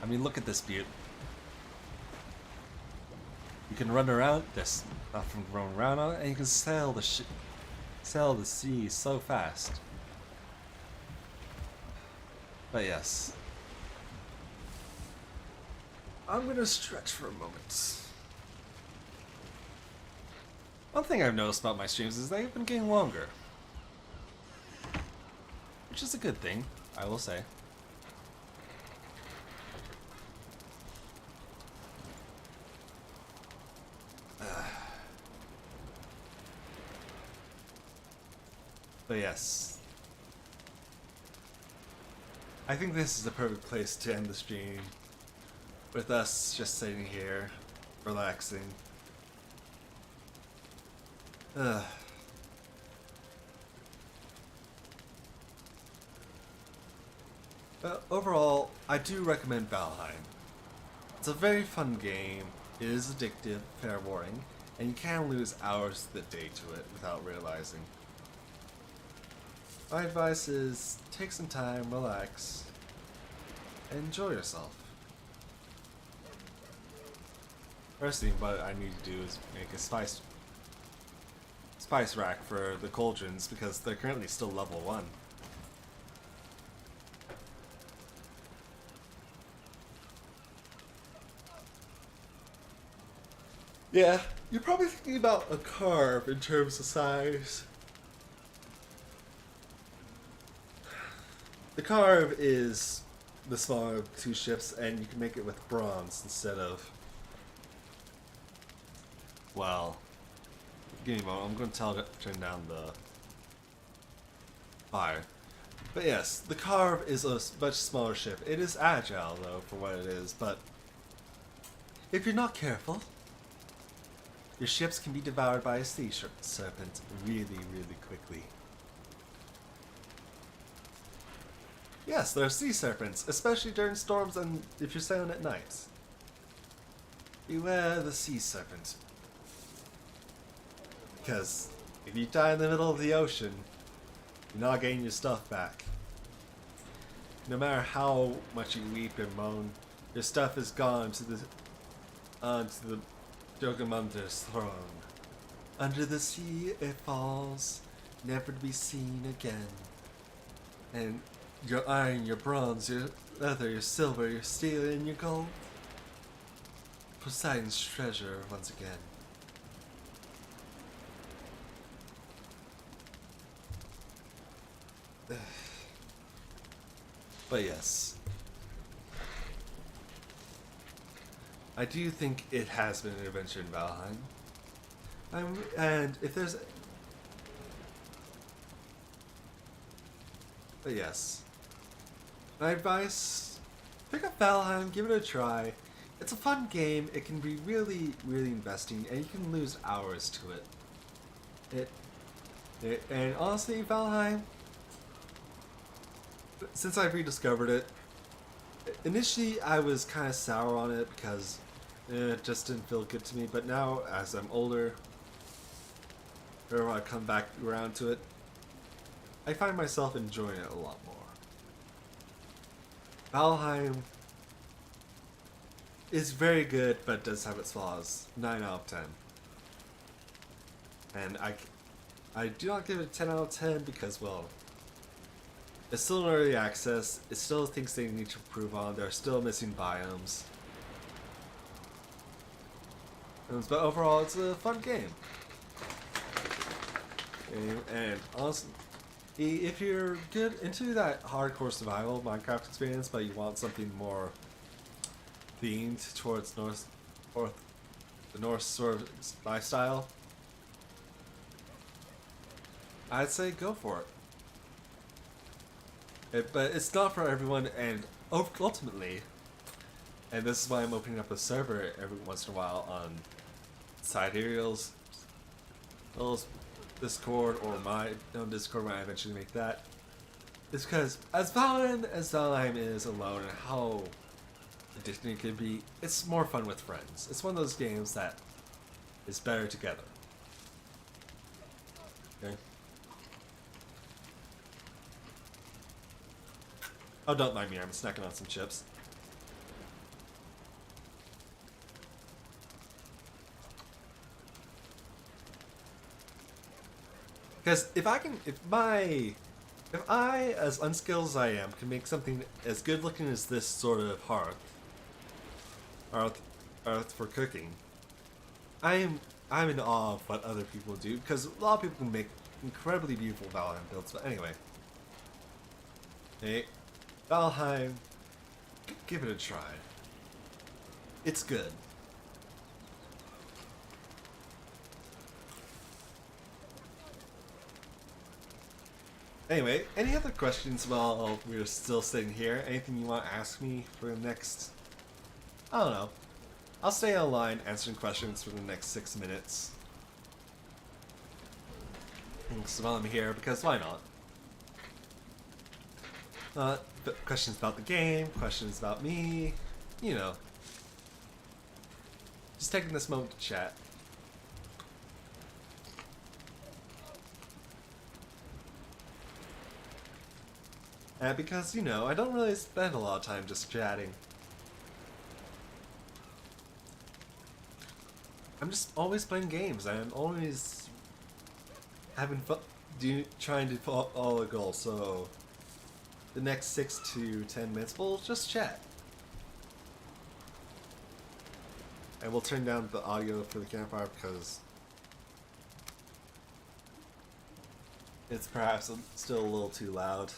I mean, look at this beaut. You can run around this, nothing going around on it, and you can sail the sea so fast. But yes, I'm gonna stretch for a moment. One thing I've noticed about my streams is they've been getting longer, which is a good thing, I will say. But yes, I think this is the perfect place to end the stream, with us just sitting here, relaxing. Overall, I do recommend Valheim. It's a very fun game, it is addictive, fair warning, and you can lose hours of the day to it without realizing. My advice is, take some time, relax, and enjoy yourself. First thing what I need to do is make a spice rack for the cauldrons, because they're currently still level 1. Yeah, you're probably thinking about a carve in terms of size. The carve is the smaller of the two ships, and you can make it with bronze instead of... Well, give me a moment, I'm going to turn down the fire. But yes, the carve is a much smaller ship. It is agile, though, for what it is, but if you're not careful, your ships can be devoured by a sea serpent really, really quickly. Yes, there are sea serpents, especially during storms and if you're sailing at night. Beware the sea serpent. Because if you die in the middle of the ocean, you're not getting your stuff back. No matter how much you weep and moan, your stuff is gone onto the Jogamunder's throne. Under the sea it falls, never to be seen again. And your iron, your bronze, your leather, your silver, your steel, and your gold. Poseidon's treasure once again. But yes, I do think it has been an adventure in Valheim. And if there's... But yes, my advice Pick up Valheim, give it a try. It's a fun game. It can be really, really investing, and you can lose hours to it. And honestly, Valheim, since I've rediscovered it, initially I was kind of sour on it because it just didn't feel good to me. But now, as I'm older, whenever I come back around to it, I find myself enjoying it a lot more. Valheim is very good, but does have its flaws. 9 out of 10. And I do not give it a 10 out of 10 because, well, it's still in early access. It still thinks they need to improve on. There are still missing biomes. But overall, it's a fun game. And honestly, if you're good into that hardcore survival Minecraft experience, but you want something more themed towards the Norse sort of lifestyle, I'd say go for it. But it's not for everyone, and ultimately, and this is why I'm opening up a server every once in a while on Cidereal's Discord or my own Discord when I eventually make that. Is because as Valheim is alone and how addicting it can be, it's more fun with friends. It's one of those games that is better together. Okay. Oh, don't mind me, I'm snacking on some chips. Because if I, as unskilled as I am, can make something as good looking as this sort of hearth for cooking, I'm in awe of what other people do. Because a lot of people can make incredibly beautiful Valheim builds. But anyway, hey, Valheim, give it a try. It's good. Anyway, any other questions while we're still sitting here? Anything you want to ask me for the next... I don't know. I'll stay online answering questions for the next 6 minutes. So while I'm here, because why not? Questions about the game, questions about me, you know. Just taking this moment to chat. Because, you know, I don't really spend a lot of time just chatting. I'm just always playing games. I'm always having fun, trying to follow a goal. So the next 6 to 10 minutes, we'll just chat. And we'll turn down the audio for the campfire because it's perhaps still a little too loud.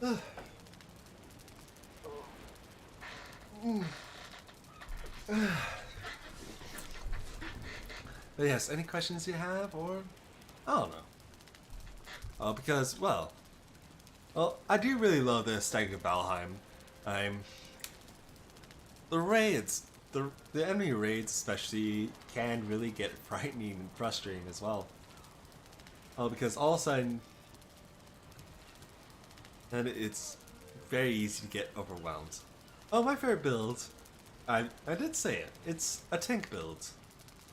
But yes, any questions you have, or I don't know. Because well, I do really love the aesthetic of Valheim. The raids, the enemy raids especially can really get frightening and frustrating as well. Because all of a sudden, and it's very easy to get overwhelmed. Oh, my favorite build, I did say it. It's a tank build.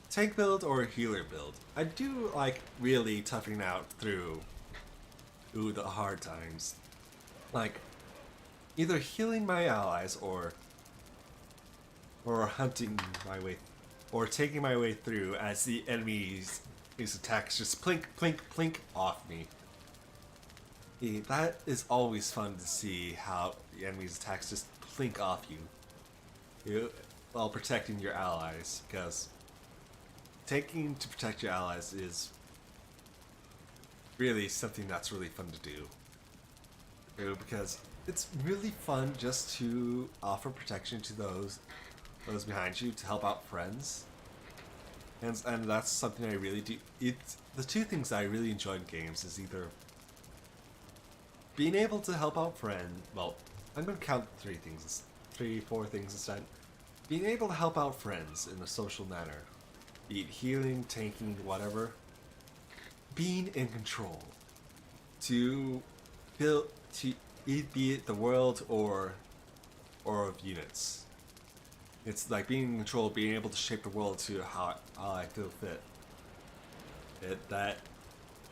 Tank build or a healer build. I do like really toughing out through the hard times. Like either healing my allies or hunting my way or taking my way through as the enemies these attacks just plink plink plink off me. That is always fun to see how the enemy's attacks just plink off you while protecting your allies, because taking to protect your allies is really something that's really fun to do. Because it's really fun just to offer protection to those behind you, to help out friends. And that's something I really do. It's the two things I really enjoy in games is either being able to help out friends. Well, I'm gonna count four things instead. Being able to help out friends in a social manner, be it healing, tanking, whatever. Being in control to build to be it the world or of units. It's like being in control, being able to shape the world to how I feel fit. That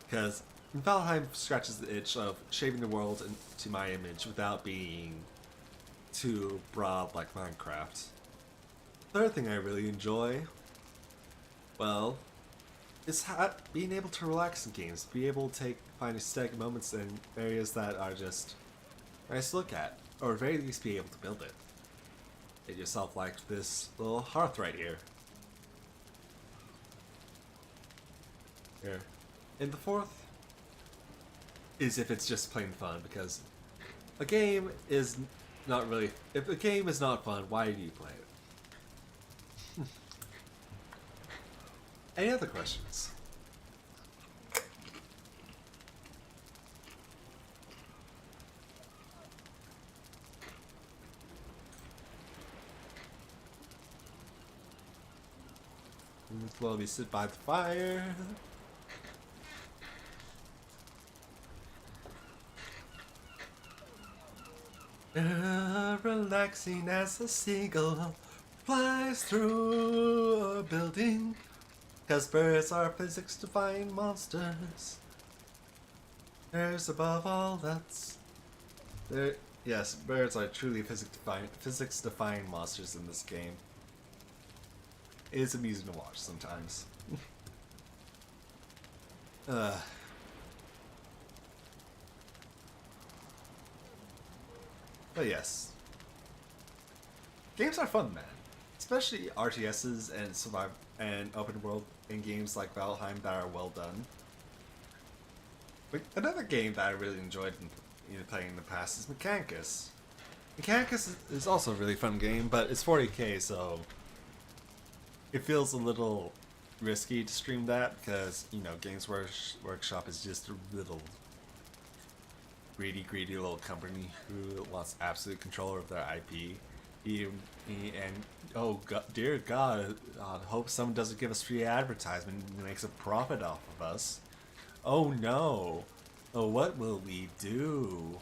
because Valheim scratches the itch of shaping the world to my image without being too broad like Minecraft. Third thing I really enjoy, well, is being able to relax in games, be able to find aesthetic moments in areas that are just nice to look at, or at very least be able to build it. Get yourself like this little hearth right here. And the fourth is if it's just plain fun, because a game is not really. If a game is not fun, why do you play it? Any other questions? Slowly sit by the fire. Relaxing as a seagull flies through a building. 'Cause birds are physics-defying monsters. There's above all that's... Yes, birds are truly physics-defying monsters in this game. It is amusing to watch sometimes. But yes. Games are fun, man. Especially RTSs and open world in games like Valheim that are well done. But another game that I really enjoyed playing in the past is Mechanicus. Mechanicus is also a really fun game, but it's 40k, so it feels a little risky to stream that because, Games Workshop is just a little greedy little company who wants absolute control of their IP. Oh God, dear God, I hope someone doesn't give us free advertisement and makes a profit off of us. Oh no. Oh, what will we do?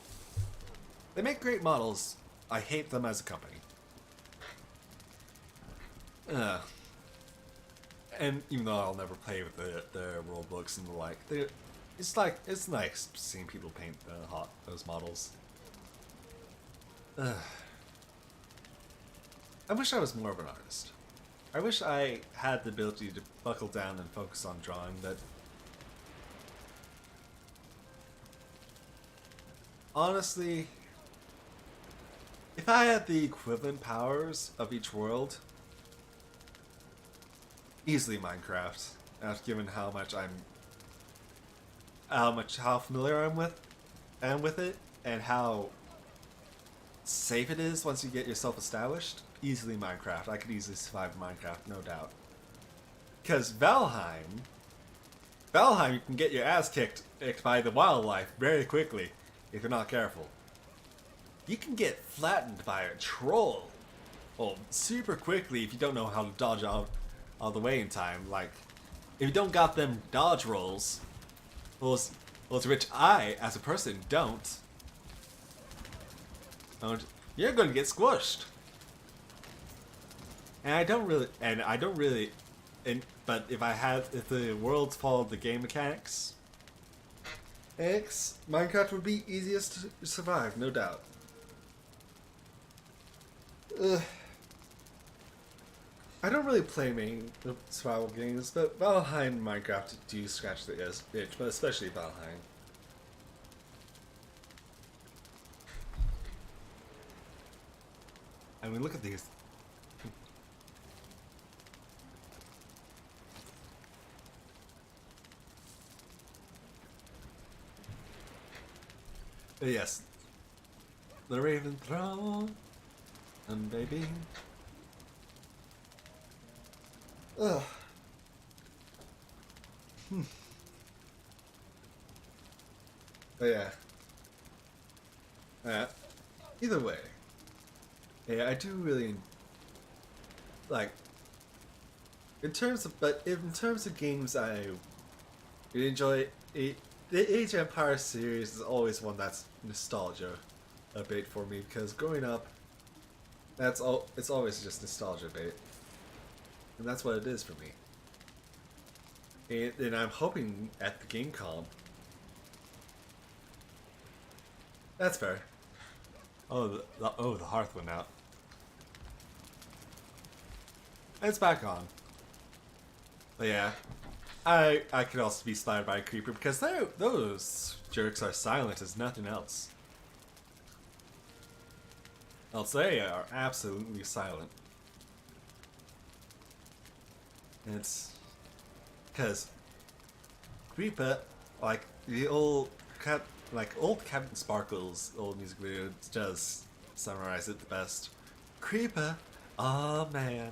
They make great models. I hate them as a company. And even though I'll never play with their rule books and the like, it's nice seeing people paint those models. I wish I was more of an artist. I wish I had the ability to buckle down and focus on drawing, but honestly, if I had the equivalent powers of each world, easily Minecraft. Given how familiar I am with it, and how safe it is once you get yourself established. Easily Minecraft. I could easily survive Minecraft, no doubt. Because Valheim, you can get your ass kicked by the wildlife very quickly if you're not careful. You can get flattened by a troll, super quickly if you don't know how to dodge out all the way in time. Like, if you don't got them dodge rolls, those which I, as a person, don't, you're going to get squished. But if the world followed the game mechanics, Minecraft would be easiest to survive, no doubt. I don't really play main survival games, but Valheim and Minecraft do scratch the itch, but especially Valheim. I mean, look at these. Yes. The Raven Throne. And baby. Ugh. But yeah. Uh, Either way, yeah, I do really like in terms of games I really enjoy. It, the Age of Empires series is always one that's nostalgia a bit for me because growing up, that's all. It's always just nostalgia bait, and that's what it is for me. And I'm hoping at the GameCom. That's fair. Oh, the hearth went out. It's back on. But yeah, I could also be splattered by a creeper because those jerks are silent as nothing else. They are absolutely silent. And it's because creeper, like the old old Captain Sparkle's old music video does summarize it the best. Creeper, oh man.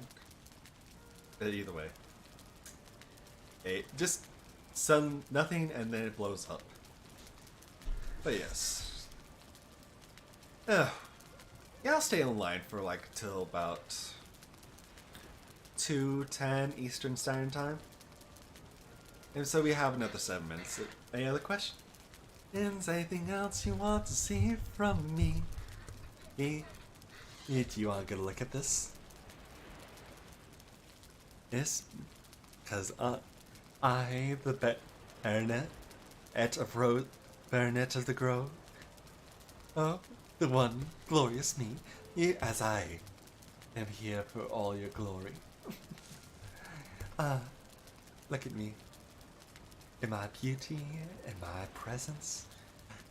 But either way. Just nothing and then it blows up. But yes. Yeah, I'll stay online for like till about 2:10 Eastern Standard Time. And so we have another 7 minutes. Any other question? Is anything else you want to see from me? Do you want to get a look at this? Yes, because I, the Baronet Baronet of the Grove, oh, the one glorious me, as I am here for all your glory. Look at me. In my beauty, in my presence,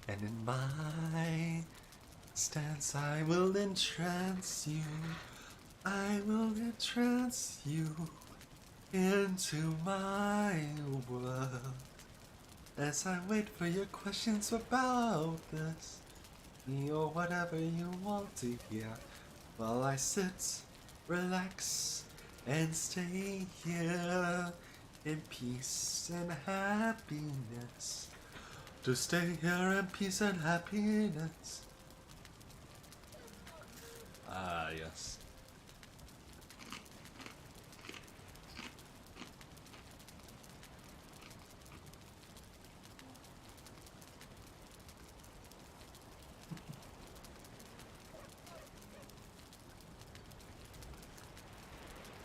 and in my stance, I will entrance you. I will entrance you into my world. As I wait for your questions about this, or whatever you want to hear, while I sit, relax, and stay here in peace and happiness. To stay here in peace and happiness. Ah, yes.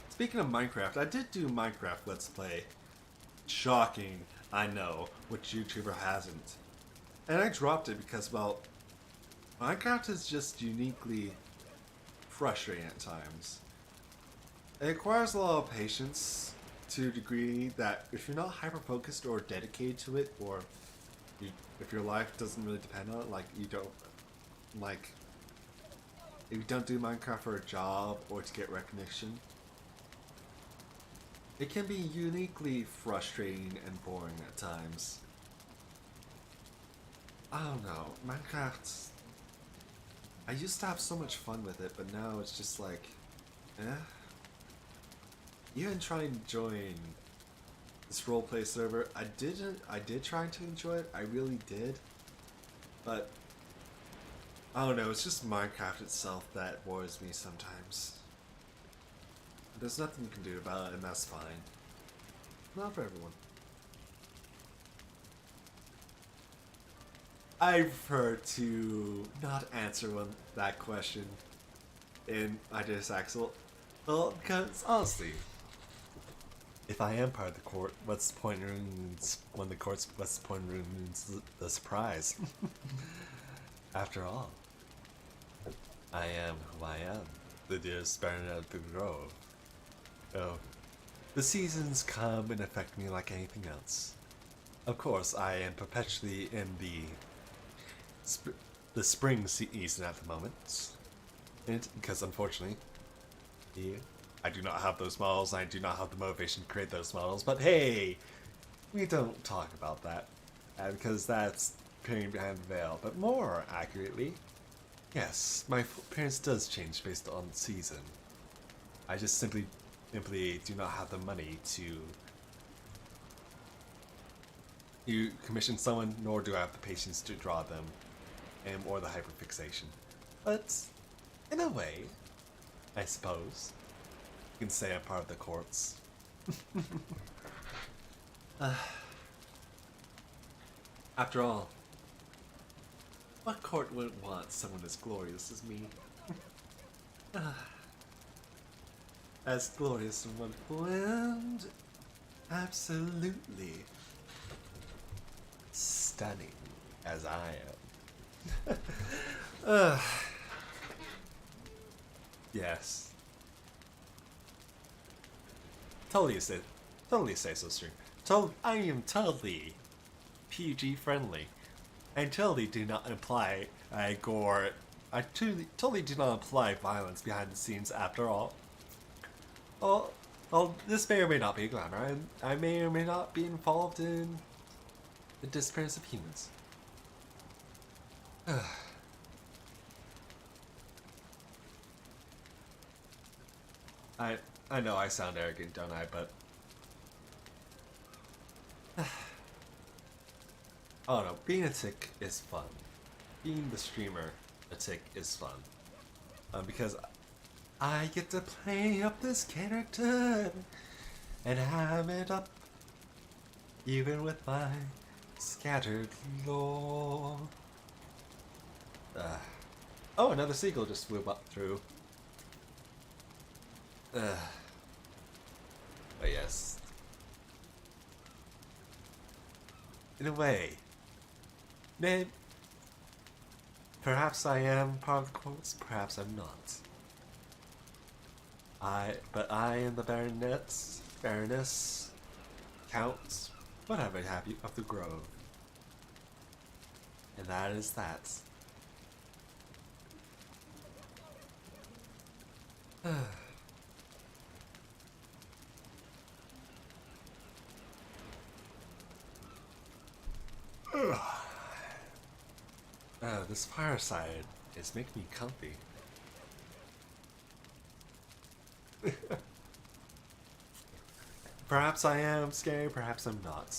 Speaking of Minecraft, I did do Minecraft Let's Play. Shocking, I know, which YouTuber hasn't. And I dropped it because, well, Minecraft is just uniquely frustrating at times. It requires a lot of patience to a degree that if you're not hyper-focused or dedicated to it, or if your life doesn't really depend on it, like you don't, like, if you don't do Minecraft for a job or to get recognition, it can be uniquely frustrating and boring at times. I don't know, Minecraft, I used to have so much fun with it, but now it's just like, eh. Even trying to join this roleplay server, I did try to enjoy it, I really did. But, I don't know, it's just Minecraft itself that bores me sometimes. There's nothing you can do about it, and that's fine. Not for everyone. I prefer to not answer that question in my Deus Axel. Well, because honestly, if I am part of the court, what's the point in ruins when the court's what's the point in ruins the surprise? After all, I am who I am, the dearest baronet of the grove. Oh, the seasons come and affect me like anything else. Of course, I am perpetually in the spring season at the moment, because unfortunately, I do not have those models, and I do not have the motivation to create those models. But hey, we don't talk about that, because that's peering behind the veil. But more accurately, yes, my appearance does change based on season. I just simply do not have the money to commission someone, nor do I have the patience to draw them. or the hyperfixation. But in a way, I suppose you can say I'm part of the courts. After all, what court wouldn't want someone as glorious as me? As glorious and wonderful and absolutely stunning as I am. Yes. Totally say so, stream. I am totally PG friendly. And totally do not imply gore. I totally do not imply violence behind the scenes after all. Well, this may or may not be a glamour, and I may or may not be involved in the disappearance of humans. I know I sound arrogant, don't I? But I don't know. Being a tick is fun. Being the streamer, a tick is fun. Because I get to play up this character and have it up, even with my scattered lore. Oh, another seagull just flew up through. But yes. In a way, perhaps I am part of the quotes, perhaps I'm not. But I and the Baroness, Count, whatever have you, of the Grove. And that is that. This fireside is making me comfy. Perhaps I am scary, perhaps I'm not.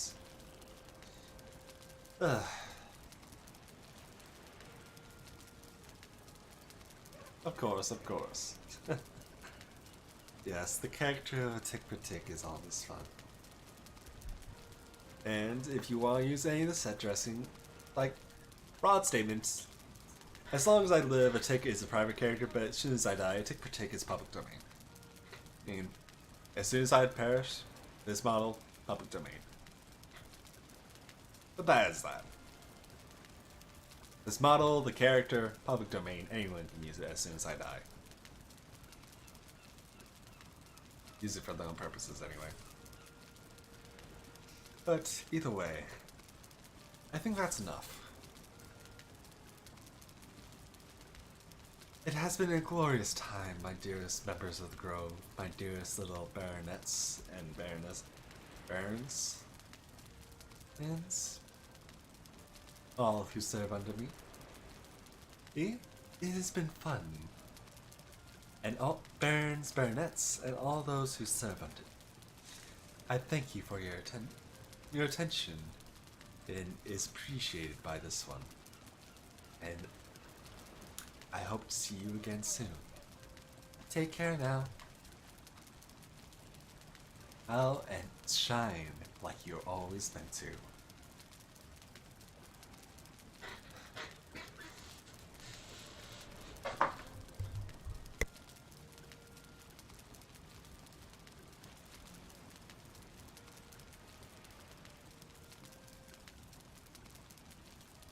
Of course. Yes, the character of a tick per tick is always fun. And if you want to use any of the set dressing, like, broad statements, as long as I live, a tick is a private character, but as soon as I die, a tick per tick is public domain. I mean, as soon as I perish, this model, public domain. But that is that. This model, the character, public domain, anyone can use it as soon as I die. Use it for their own purposes anyway. But either way, I think that's enough. It has been a glorious time, my dearest members of the Grove, my dearest little baronets and barons, and all who serve under me. It has been fun, and all barons, baronets, and all those who serve under me. I thank you for your attention, and is appreciated by this one, and I hope to see you again soon. Take care now. And shine like you're always meant to.